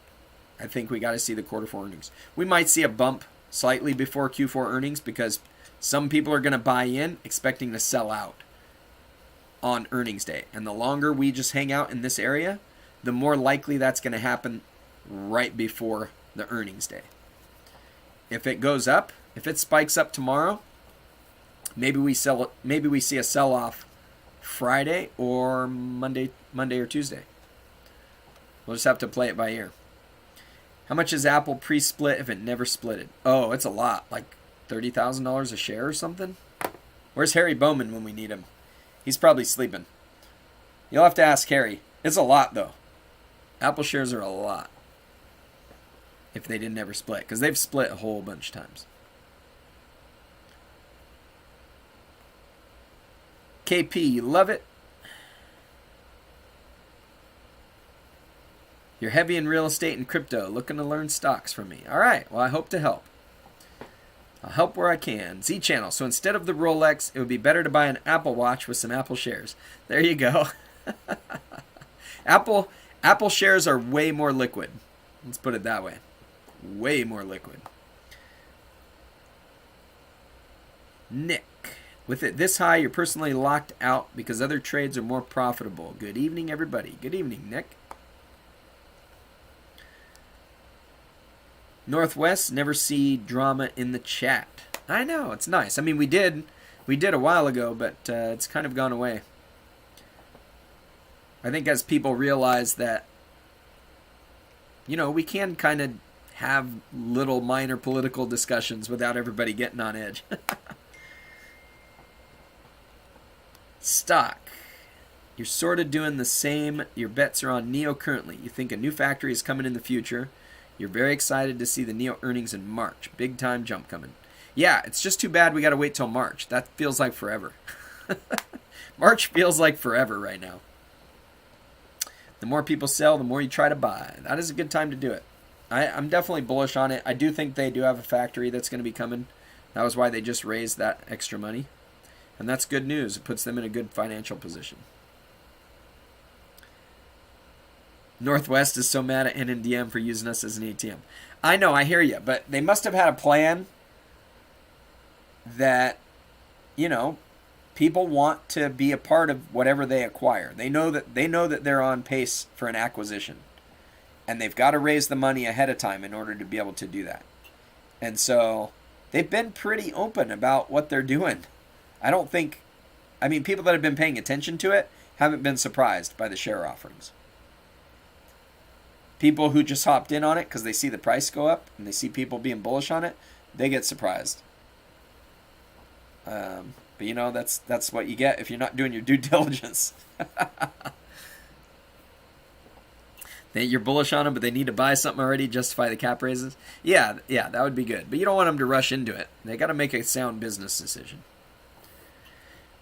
I think we got to see the Q4 earnings. We might see a bump slightly before Q4 earnings because some people are going to buy in expecting to sell out on earnings day. And the longer we just hang out in this area, the more likely that's going to happen right before the earnings day. If it goes up, if it spikes up tomorrow, maybe we see a sell-off Friday or Monday or Tuesday. We'll just have to play it by ear. How much is Apple pre-split if it never splitted? Oh, it's a lot, like $30,000 a share or something. Where's Harry Bowman when we need him? He's probably sleeping. You'll have to ask Harry. It's a lot though. Apple shares are a lot if they didn't ever split, because they've split a whole bunch of times. KP, you love it. You're heavy in real estate and crypto, looking to learn stocks from me. All right, well, I hope to help. I'll help where I can. Z Channel, so instead of the Rolex, it would be better to buy an Apple Watch with some Apple shares. There you go. Apple shares are way more liquid. Let's put it that way. Way more liquid. Nick, with it this high, you're personally locked out because other trades are more profitable. Good evening, everybody. Good evening, Nick. Northwest, never see drama in the chat. I know, it's nice. I mean, we did a while ago, but it's kind of gone away. I think as people realize that, we can kind of have little minor political discussions without everybody getting on edge. Stock. You're sort of doing the same. Your bets are on NEO currently. You think a new factory is coming in the future. You're very excited to see the NEO earnings in March. Big time jump coming. Yeah, it's just too bad we got to wait till March. That feels like forever. March feels like forever right now. The more people sell, the more you try to buy. That is a good time to do it. I'm definitely bullish on it. I do think they do have a factory that's going to be coming. That was why they just raised that extra money. And that's good news. It puts them in a good financial position. Northwest is so mad at NNDM for using us as an ATM. I know, I hear you, but they must have had a plan that, people want to be a part of whatever they acquire. They know that they're on pace for an acquisition. And they've got to raise the money ahead of time in order to be able to do that. And so they've been pretty open about what they're doing. People that have been paying attention to it haven't been surprised by the share offerings. People who just hopped in on it because they see the price go up and they see people being bullish on it, they get surprised. But that's what you get if you're not doing your due diligence. You're bullish on them, but they need to buy something already to justify the cap raises. Yeah, that would be good. But you don't want them to rush into it. They got to make a sound business decision.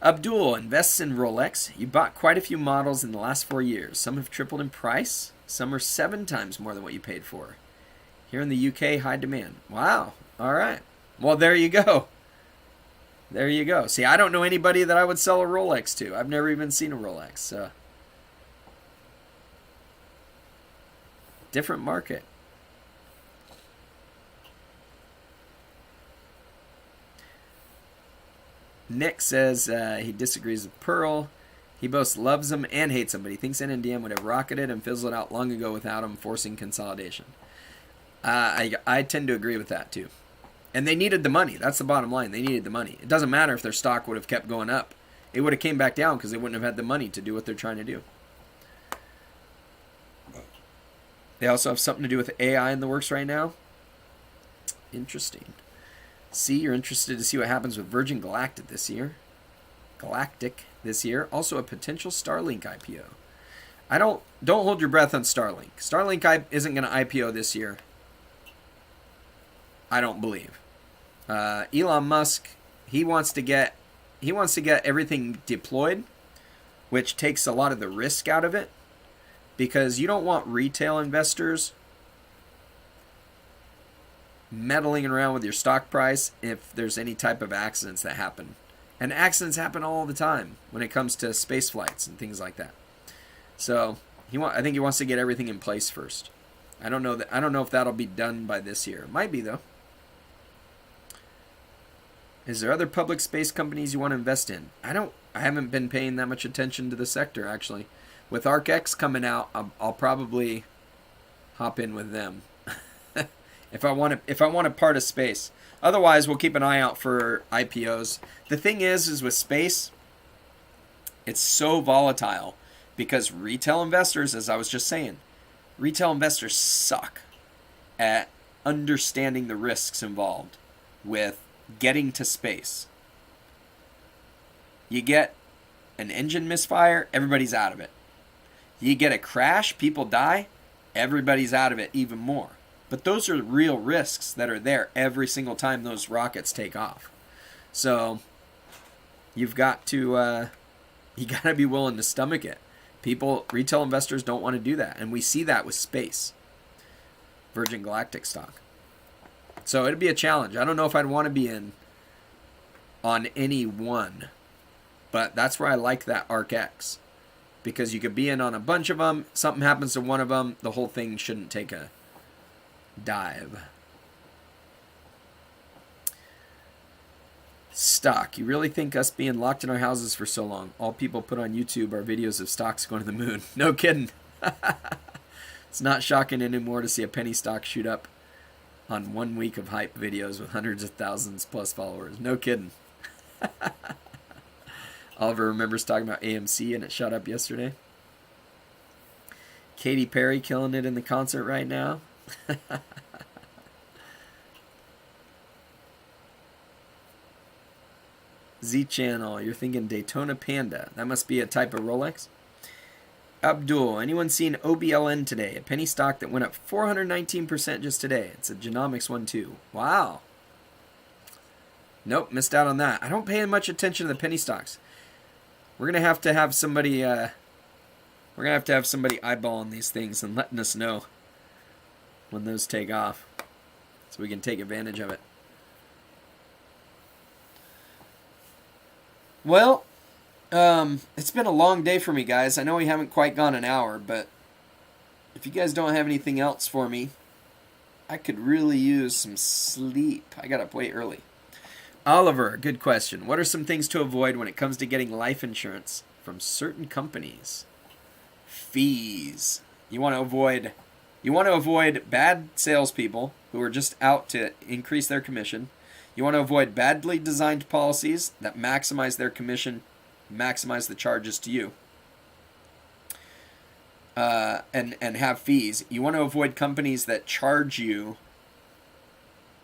Abdul invests in Rolex. You bought quite a few models in the last 4 years. Some have tripled in price. Some are 7 times more than what you paid for. Here in the UK, high demand. Wow. All right. Well, there you go. There you go. See, I don't know anybody that I would sell a Rolex to. I've never even seen a Rolex. So. Different market. Nick says he disagrees with Pearl. He both loves them and hates them, but he thinks NNDM would have rocketed and fizzled out long ago without him forcing consolidation. I tend to agree with that too. And they needed the money. That's the bottom line. They needed the money. It doesn't matter if their stock would have kept going up. It would have came back down because they wouldn't have had the money to do what they're trying to do. They also have something to do with AI in the works right now. Interesting. See, you're interested to see what happens with Virgin Galactic this year. Galactic this year. Also a potential Starlink IPO. Don't hold your breath on Starlink. Starlink isn't going to IPO this year. I don't believe. Elon Musk, he wants to get everything deployed, which takes a lot of the risk out of it, because you don't want retail investors meddling around with your stock price if there's any type of accidents that happen. And accidents happen all the time when it comes to space flights and things like that. So I think he wants to get everything in place first. I don't know if that'll be done by this year. It might be though. Is there other public space companies you want to invest in? I haven't been paying that much attention to the sector actually. With ArcX coming out, I'll probably hop in with them if I want a part of space. Otherwise, we'll keep an eye out for IPOs. The thing is with space, it's so volatile because retail investors, as I was just saying, retail investors suck at understanding the risks involved with getting to space. You get an engine misfire, everybody's out of it. You get a crash, people die, everybody's out of it even more. But those are real risks that are there every single time those rockets take off. So you've got to be willing to stomach it. Retail investors don't want to do that, and we see that with space, Virgin Galactic stock. So it'd be a challenge. I don't know if I'd want to be in on any one, but that's where I like that ArcX, because you could be in on a bunch of them. Something happens to one of them, the whole thing shouldn't take a dive. Stock. You really think us being locked in our houses for so long, all people put on YouTube are videos of stocks going to the moon? No kidding. It's not shocking anymore to see a penny stock shoot up on 1 week of hype videos with hundreds of thousands plus followers. No kidding. Oliver remembers talking about AMC and it shot up yesterday. Katy Perry killing it in the concert right now. Z Channel, you're thinking Daytona Panda. That must be a type of Rolex. Abdul, anyone seen OBLN today? A penny stock that went up 419% just today. It's a genomics one too. Wow. Nope, missed out on that. I don't pay much attention to the penny stocks. We're gonna have to have somebody. We're gonna have to have somebody eyeballing these things and letting us know when those take off, so we can take advantage of it. Well, it's been a long day for me, guys. I know we haven't quite gone an hour, but if you guys don't have anything else for me, I could really use some sleep. I got up way early. Oliver, good question. What are some things to avoid when it comes to getting life insurance from certain companies? Fees. You want to avoid bad salespeople who are just out to increase their commission. You want to avoid badly designed policies that maximize their commission, maximize the charges to you, and have fees. You want to avoid companies that charge you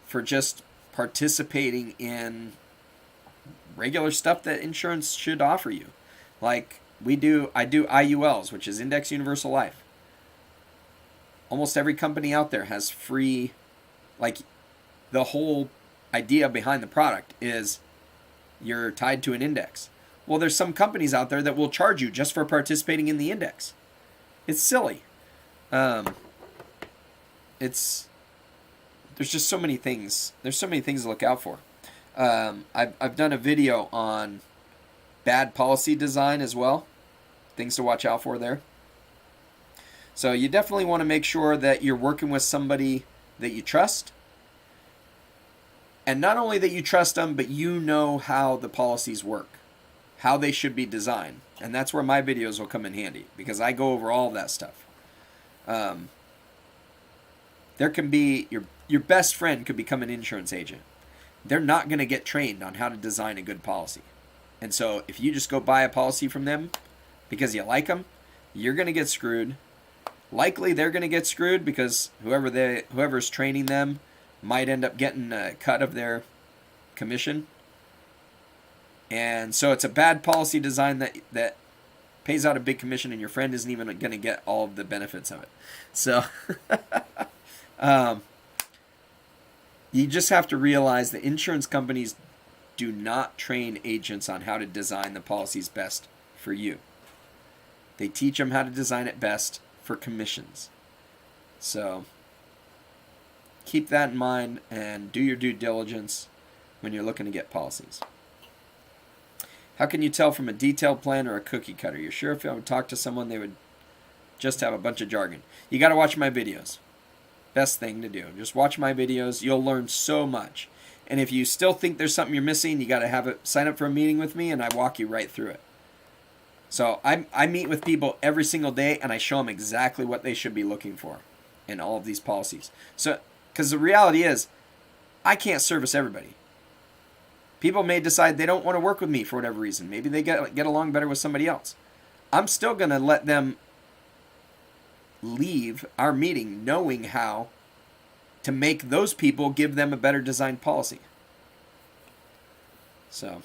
for just participating in regular stuff that insurance should offer you. Like I do IULs, which is Index Universal Life. Almost every company out there has free, like the whole idea behind the product is you're tied to an index. Well, there's some companies out there that will charge you just for participating in the index. It's silly. There's just so many things. There's so many things to look out for. I've done a video on bad policy design as well. Things to watch out for there. So you definitely want to make sure that you're working with somebody that you trust. And not only that you trust them, but you know how the policies work, how they should be designed. And that's where my videos will come in handy, because I go over all of that stuff. There can be, your best friend could become an insurance agent. They're not going to get trained on how to design a good policy. And so if you just go buy a policy from them because you like them, you're going to get screwed. Likely they're going to get screwed because whoever's training them might end up getting a cut of their commission. And so it's a bad policy design that pays out a big commission, and your friend isn't even going to get all of the benefits of it. So you just have to realize that insurance companies do not train agents on how to design the policies best for you. They teach them how to design it best for commissions. So keep that in mind and do your due diligence when you're looking to get policies. How can you tell from a detailed plan or a cookie cutter? You're sure if I would talk to someone, they would just have a bunch of jargon. You got to watch my videos. Best thing to do. Just watch my videos. You'll learn so much. And if you still think there's something you're missing, you got to sign up for a meeting with me, and I walk you right through it. So I meet with people every single day, and I show them exactly what they should be looking for in all of these policies. So, because the reality is, I can't service everybody. People may decide they don't want to work with me for whatever reason. Maybe they get along better with somebody else. I'm still going to let them leave our meeting knowing how to make those people give them a better designed policy. So,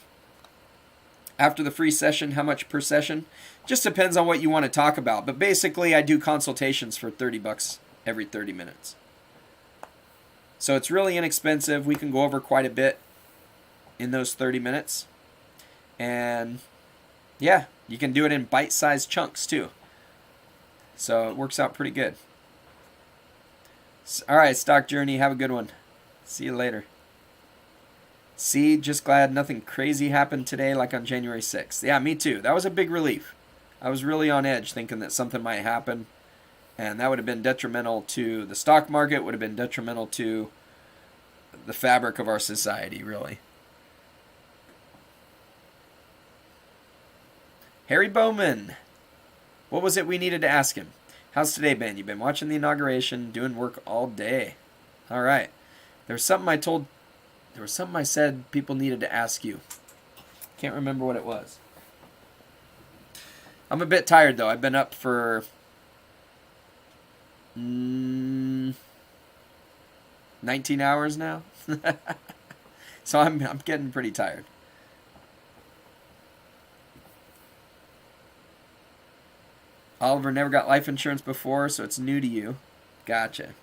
after the free session, how much per session? Just depends on what you want to talk about. But basically, I do consultations for $30 every 30 minutes. So it's really inexpensive. We can go over quite a bit in those 30 minutes. And yeah, you can do it in bite-sized chunks too. So it works out pretty good. All right, Stock Journey, have a good one. See you later. See, just glad nothing crazy happened today like on January 6th. Yeah, me too. That was a big relief. I was really on edge thinking that something might happen, and that would have been detrimental to the stock market, would have been detrimental to the fabric of our society, really. Harry Bowman. What was it we needed to ask him? How's today been? You've been watching the inauguration, doing work all day. All right. There was something I said people needed to ask you. Can't remember what it was. I'm a bit tired, though. I've been up for 19 hours now. So I'm getting pretty tired. Oliver never got life insurance before, so it's new to you. Gotcha.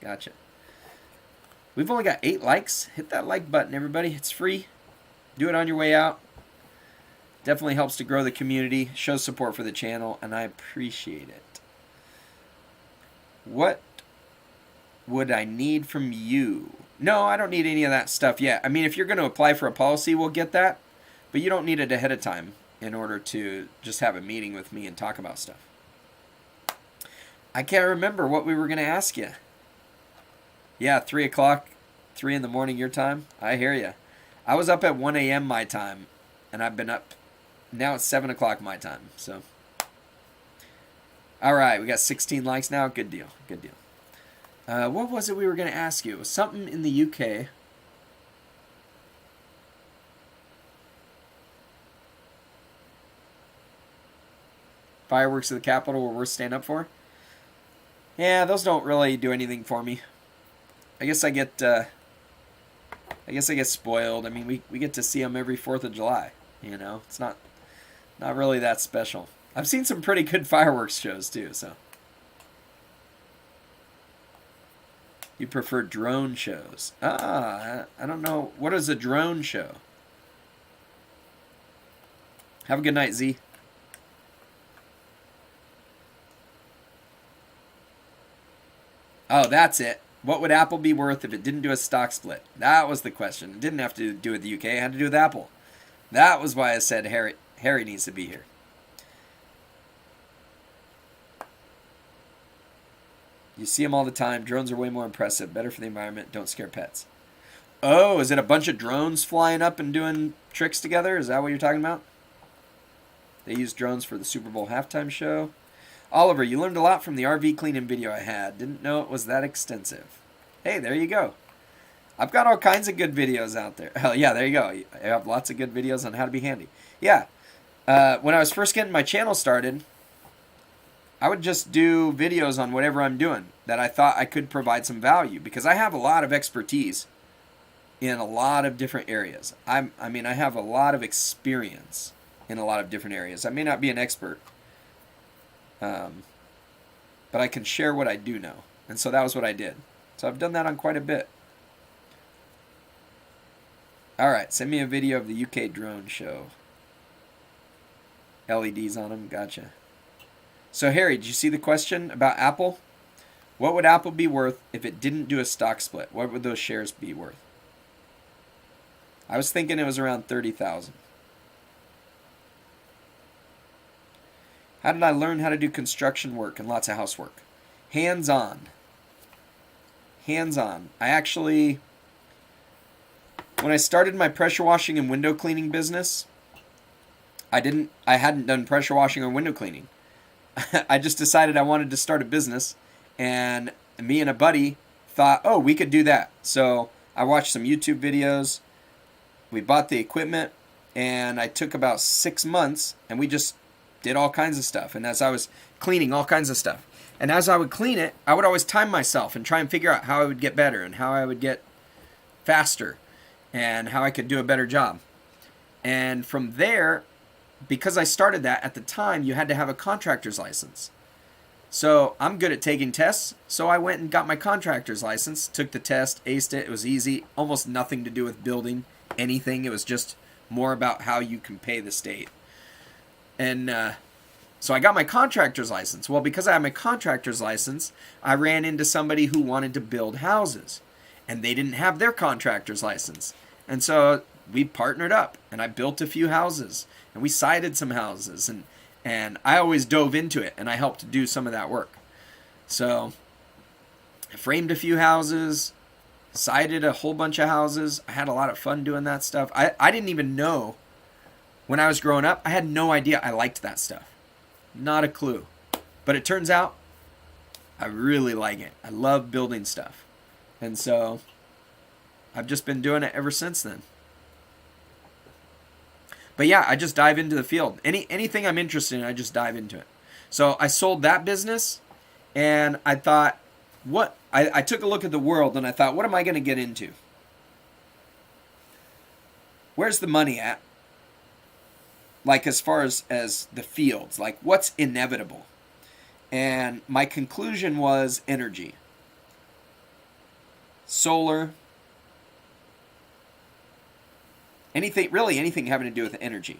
We've only got 8 likes. Hit that like button, everybody. It's free. Do it on your way out. Definitely helps to grow the community, shows support for the channel, and I appreciate it. What would I need from you? No, I don't need any of that stuff yet. I mean, if you're going to apply for a policy, we'll get that. But you don't need it ahead of time in order to just have a meeting with me and talk about stuff. I can't remember what we were going to ask you. Yeah, 3 o'clock, 3 in the morning your time. I hear you. I was up at 1 a.m. my time, and I've been up. Now it's 7 o'clock my time. So, all right, we got 16 likes now. Good deal. What was it we were going to ask you? It was something in the UK. Fireworks at the Capitol were worth staying up for? Yeah, those don't really do anything for me. I guess I get spoiled. I mean, we get to see them every 4th of July. You know, it's not really that special. I've seen some pretty good fireworks shows too. So, you prefer drone shows? I don't know. What is a drone show? Have a good night, Z. Oh, that's it. What would Apple be worth if it didn't do a stock split? That was the question. It didn't have to do with the UK. It had to do with Apple. That was why I said Harry needs to be here. You see them all the time. Drones are way more impressive. Better for the environment. Don't scare pets. Oh, is it a bunch of drones flying up and doing tricks together? Is that what you're talking about? They used drones for the Super Bowl halftime show. Oliver, you learned a lot from the RV cleaning video I had. Didn't know it was that extensive. Hey, there you go. I've got all kinds of good videos out there. Oh, yeah, there you go. I have lots of good videos on how to be handy. Yeah. When I was first getting my channel started, I would just do videos on whatever I'm doing that I thought I could provide some value, because I have a lot of expertise in a lot of different areas. I have a lot of experience in a lot of different areas. I may not be an expert, but I can share what I do know. And so that was what I did. So I've done that on quite a bit. All right, send me a video of the UK drone show. LEDs on them, gotcha. So Harry, did you see the question about Apple? What would Apple be worth if it didn't do a stock split? What would those shares be worth? I was thinking it was around 30,000. How did I learn how to do construction work and lots of housework? Hands-on. Hands-on. I actually, when I started my pressure washing and window cleaning business, I hadn't done pressure washing or window cleaning. I just decided I wanted to start a business, and me and a buddy thought, oh, we could do that. So I watched some YouTube videos. We bought the equipment, and I took about 6 months, and we just did all kinds of stuff. And as I was cleaning all kinds of stuff, and as I would clean it, I would always time myself and try and figure out how I would get better and how I would get faster and how I could do a better job. And from there, because I started that at the time, you had to have a contractor's license. So I'm good at taking tests, so I went and got my contractor's license, took the test, aced it. It was easy, almost nothing to do with building anything. It was just more about how you can pay the state. And so I got my contractor's license. Well, because I had my contractor's license, I ran into somebody who wanted to build houses, and they didn't have their contractor's license. And so we partnered up, and I built a few houses, and we sided some houses, and I always dove into it, and I helped do some of that work. So I framed a few houses, sided a whole bunch of houses. I had a lot of fun doing that stuff. I didn't even know when I was growing up. I had no idea I liked that stuff. Not a clue. But it turns out I really like it. I love building stuff. And so I've just been doing it ever since then. But yeah, I just dive into the field. Anything I'm interested in, I just dive into it. So I sold that business, and I thought, I took a look at the world, and I thought, what am I going to get into? Where's the money at? Like, as far as the fields, like what's inevitable? And my conclusion was energy. Solar. Anything having to do with energy.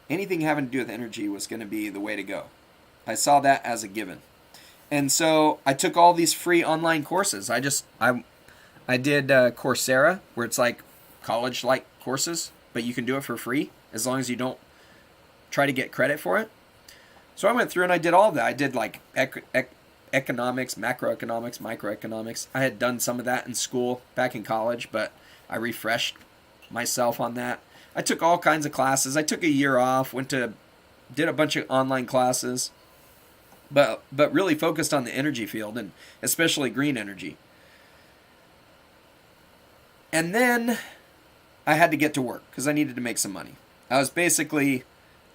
Anything having to do with energy was going to be the way to go. I saw that as a given. And so I took all these free online courses. I did Coursera, where it's like college-like courses, but you can do it for free as long as you don't try to get credit for it. So I went through and I did all of that. I did like economics, macroeconomics, microeconomics. I had done some of that in school back in college, but I refreshed myself on that. I took all kinds of classes. I took a year off, did a bunch of online classes, but really focused on the energy field, and especially green energy. And then I had to get to work because I needed to make some money. I was basically,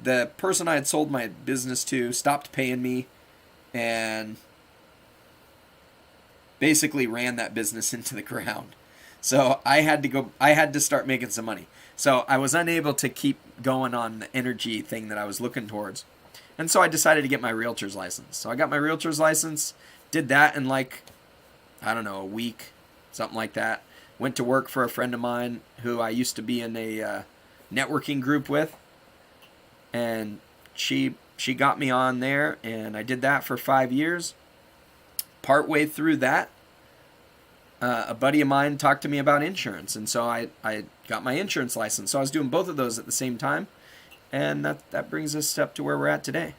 the person I had sold my business to stopped paying me and basically ran that business into the ground. So I had to start making some money. So I was unable to keep going on the energy thing that I was looking towards. And so I decided to get my realtor's license. So I got my realtor's license, did that in a week, something like that. Went to work for a friend of mine who I used to be in a networking group with. And she got me on there, and I did that for 5 years. Partway through that, a buddy of mine talked to me about insurance, and so I got my insurance license. So I was doing both of those at the same time, and that brings us up to where we're at today.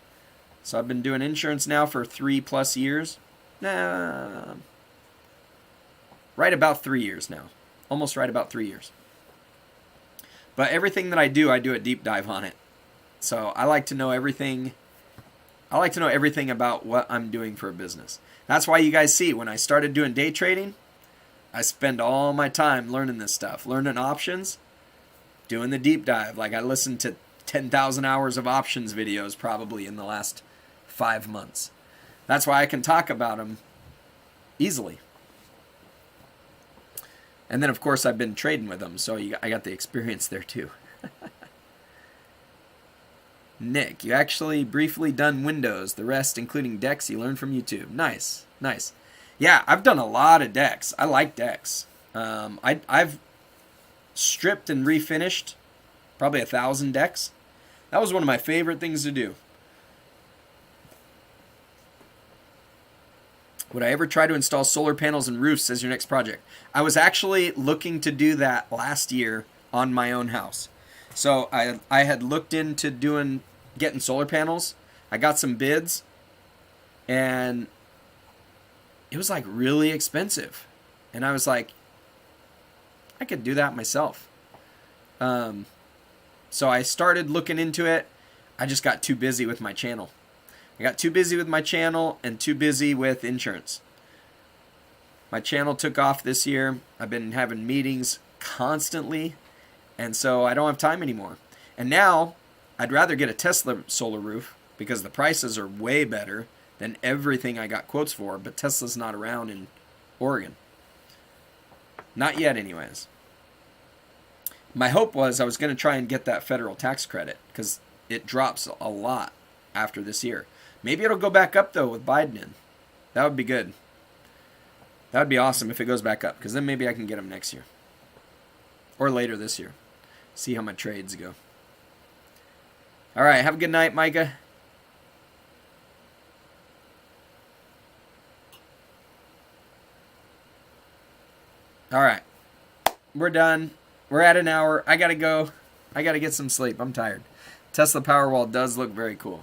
So I've been doing insurance now for 3+ years. Right about 3 years now. Almost right about 3 years. But everything that I do a deep dive on it. So I like to know everything. I like to know everything about what I'm doing for a business. That's why you guys see when I started doing day trading, I spend all my time learning this stuff, learning options, doing the deep dive. Like I listened to 10,000 hours of options videos probably in the last 5 months. That's why I can talk about them easily. And then, of course, I've been trading with them, so I got the experience there, too. Nick, you actually briefly done Windows. The rest, including decks, you learned from YouTube. Nice, nice. Yeah, I've done a lot of decks. I like decks. I've stripped and refinished probably 1,000 decks. That was one of my favorite things to do. Would I ever try to install solar panels and roofs as your next project? I was actually looking to do that last year on my own house. So I had looked into getting solar panels. I got some bids, and it was like really expensive. And I was like, I could do that myself. So I started looking into it. I just got too busy with my channel. I got too busy with my channel and too busy with insurance. My channel took off this year. I've been having meetings constantly, and so I don't have time anymore. And now I'd rather get a Tesla solar roof because the prices are way better than everything I got quotes for, but Tesla's not around in Oregon. Not yet anyways. My hope was I was going to try and get that federal tax credit because it drops a lot after this year. Maybe it'll go back up, though, with Biden in. That would be good. That would be awesome if it goes back up, because then maybe I can get them next year. Or later this year. See how my trades go. All right, have a good night, Micah. All right. We're done. We're at an hour. I got to go. I got to get some sleep. I'm tired. Tesla Powerwall does look very cool.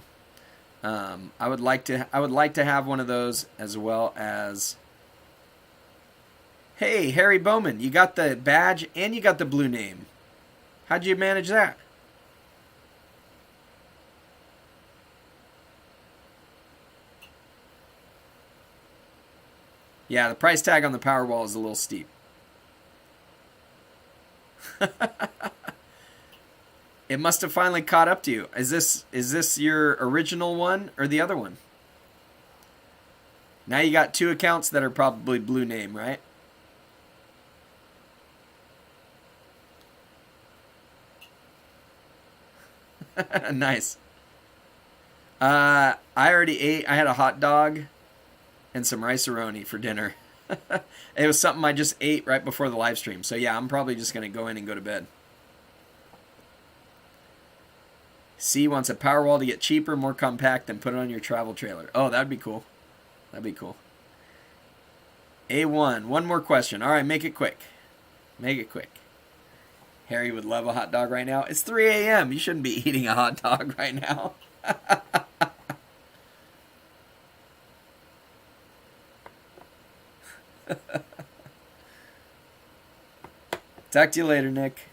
I would like to have one of those, as well as, hey, Harry Bowman, you got the badge and you got the blue name. How'd you manage that? Yeah, the price tag on the Powerwall is a little steep. It must have finally caught up to you. Is this your original one or the other one? Now you got two accounts that are probably blue name, right? Nice. I already ate. I had a hot dog and some rice-a-roni for dinner. It was something I just ate right before the live stream. So yeah, I'm probably just going to go in and go to bed. C wants a Powerwall to get cheaper, more compact, and put it on your travel trailer. Oh, that'd be cool. That'd be cool. A1, one more question. All right, make it quick. Make it quick. Harry would love a hot dog right now. It's 3 a.m. You shouldn't be eating a hot dog right now. Talk to you later, Nick.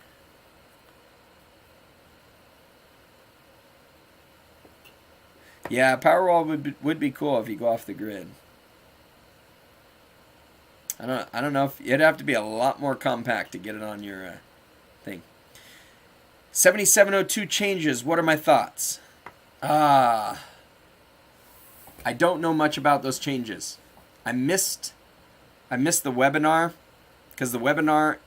Yeah, Powerwall would be cool if you go off the grid. I don't know if it'd have to be a lot more compact to get it on your thing. 7702 changes. What are my thoughts? I don't know much about those changes. I missed the webinar because the webinar,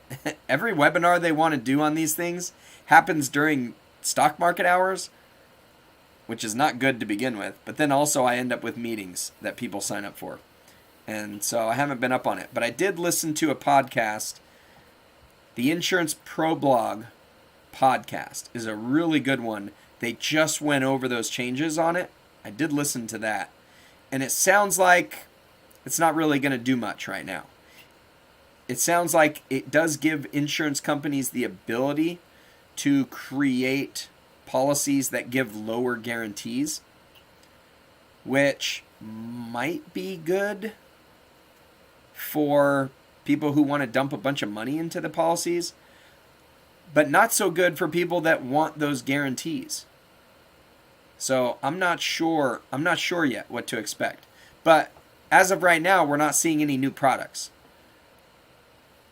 every webinar they want to do on these things happens during stock market hours, which is not good to begin with. But then also I end up with meetings that people sign up for. And so I haven't been up on it. But I did listen to a podcast. The Insurance Pro Blog podcast is a really good one. They just went over those changes on it. I did listen to that. And it sounds like it's not really going to do much right now. It sounds like it does give insurance companies the ability to create policies that give lower guarantees, which might be good for people who want to dump a bunch of money into the policies, but not so good for people that want those guarantees. So I'm not sure yet what to expect. But as of right now, we're not seeing any new products.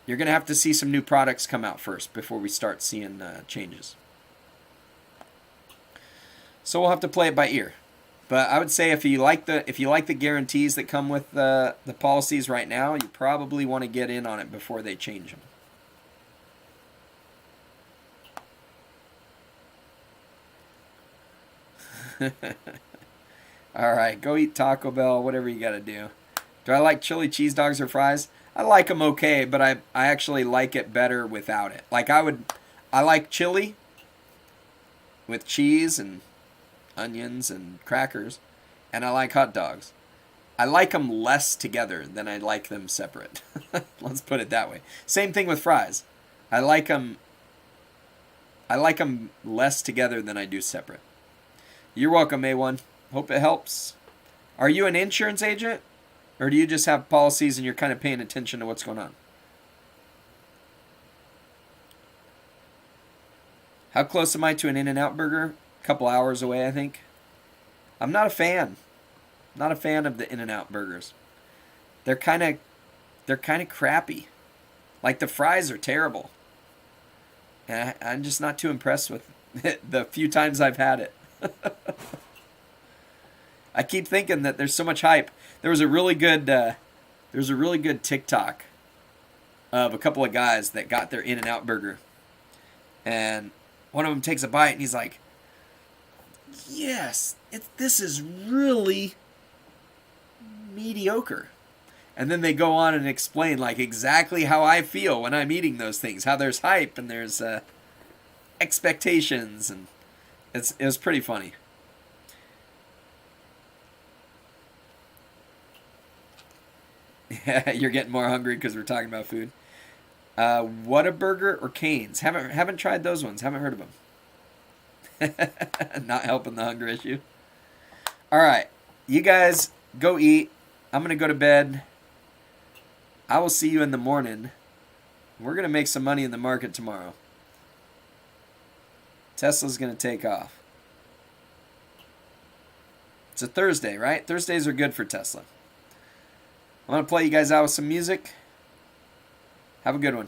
You're going to have to see some new products come out first before we start seeing changes. So we'll have to play it by ear. But I would say if you like the guarantees that come with the policies right now, you probably want to get in on it before they change them. All right, go eat Taco Bell, whatever you got to do. Do I like chili cheese dogs or fries? I like them okay, but I actually like it better without it. Like I like chili with cheese and onions and crackers, and I like hot dogs. I like them less together than I like them separate. Let's put it that way. Same thing with fries. I like them less together than I do separate. You're welcome, A1. Hope it helps. Are you an insurance agent? Or do you just have policies and you're kind of paying attention to what's going on? How close am I to an In-N-Out burger? A couple hours away, I think. I'm not a fan. Not a fan of the In-N-Out burgers. They're kind of crappy. Like the fries are terrible. And I'm just not too impressed with it the few times I've had it. I keep thinking that there's so much hype. There was a really good TikTok of a couple of guys that got their In-N-Out burger. And one of them takes a bite and he's like, yes, this is really mediocre. And then they go on and explain like exactly how I feel when I'm eating those things. How there's hype and there's expectations. And it was pretty funny. You're getting more hungry because we're talking about food. Whataburger or Cane's? Haven't tried those ones. Haven't heard of them. Not helping the hunger issue. All right, you guys go eat. I'm gonna go to bed. I will see you in the morning. We're gonna make some money in the market tomorrow. Tesla's gonna take off. It's a Thursday, right? Thursdays are good for Tesla. I'm going to play you guys out with some music. Have a good one.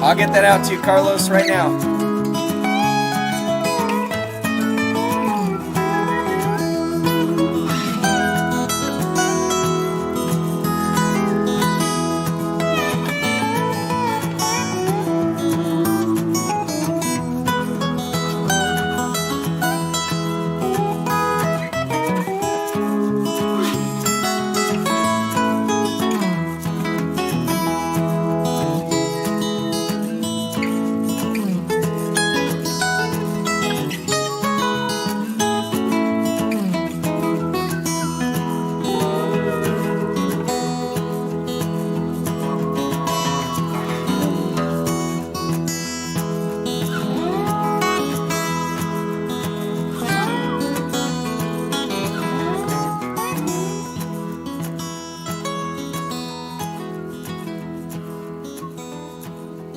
I'll get that out to you, Carlos, right now.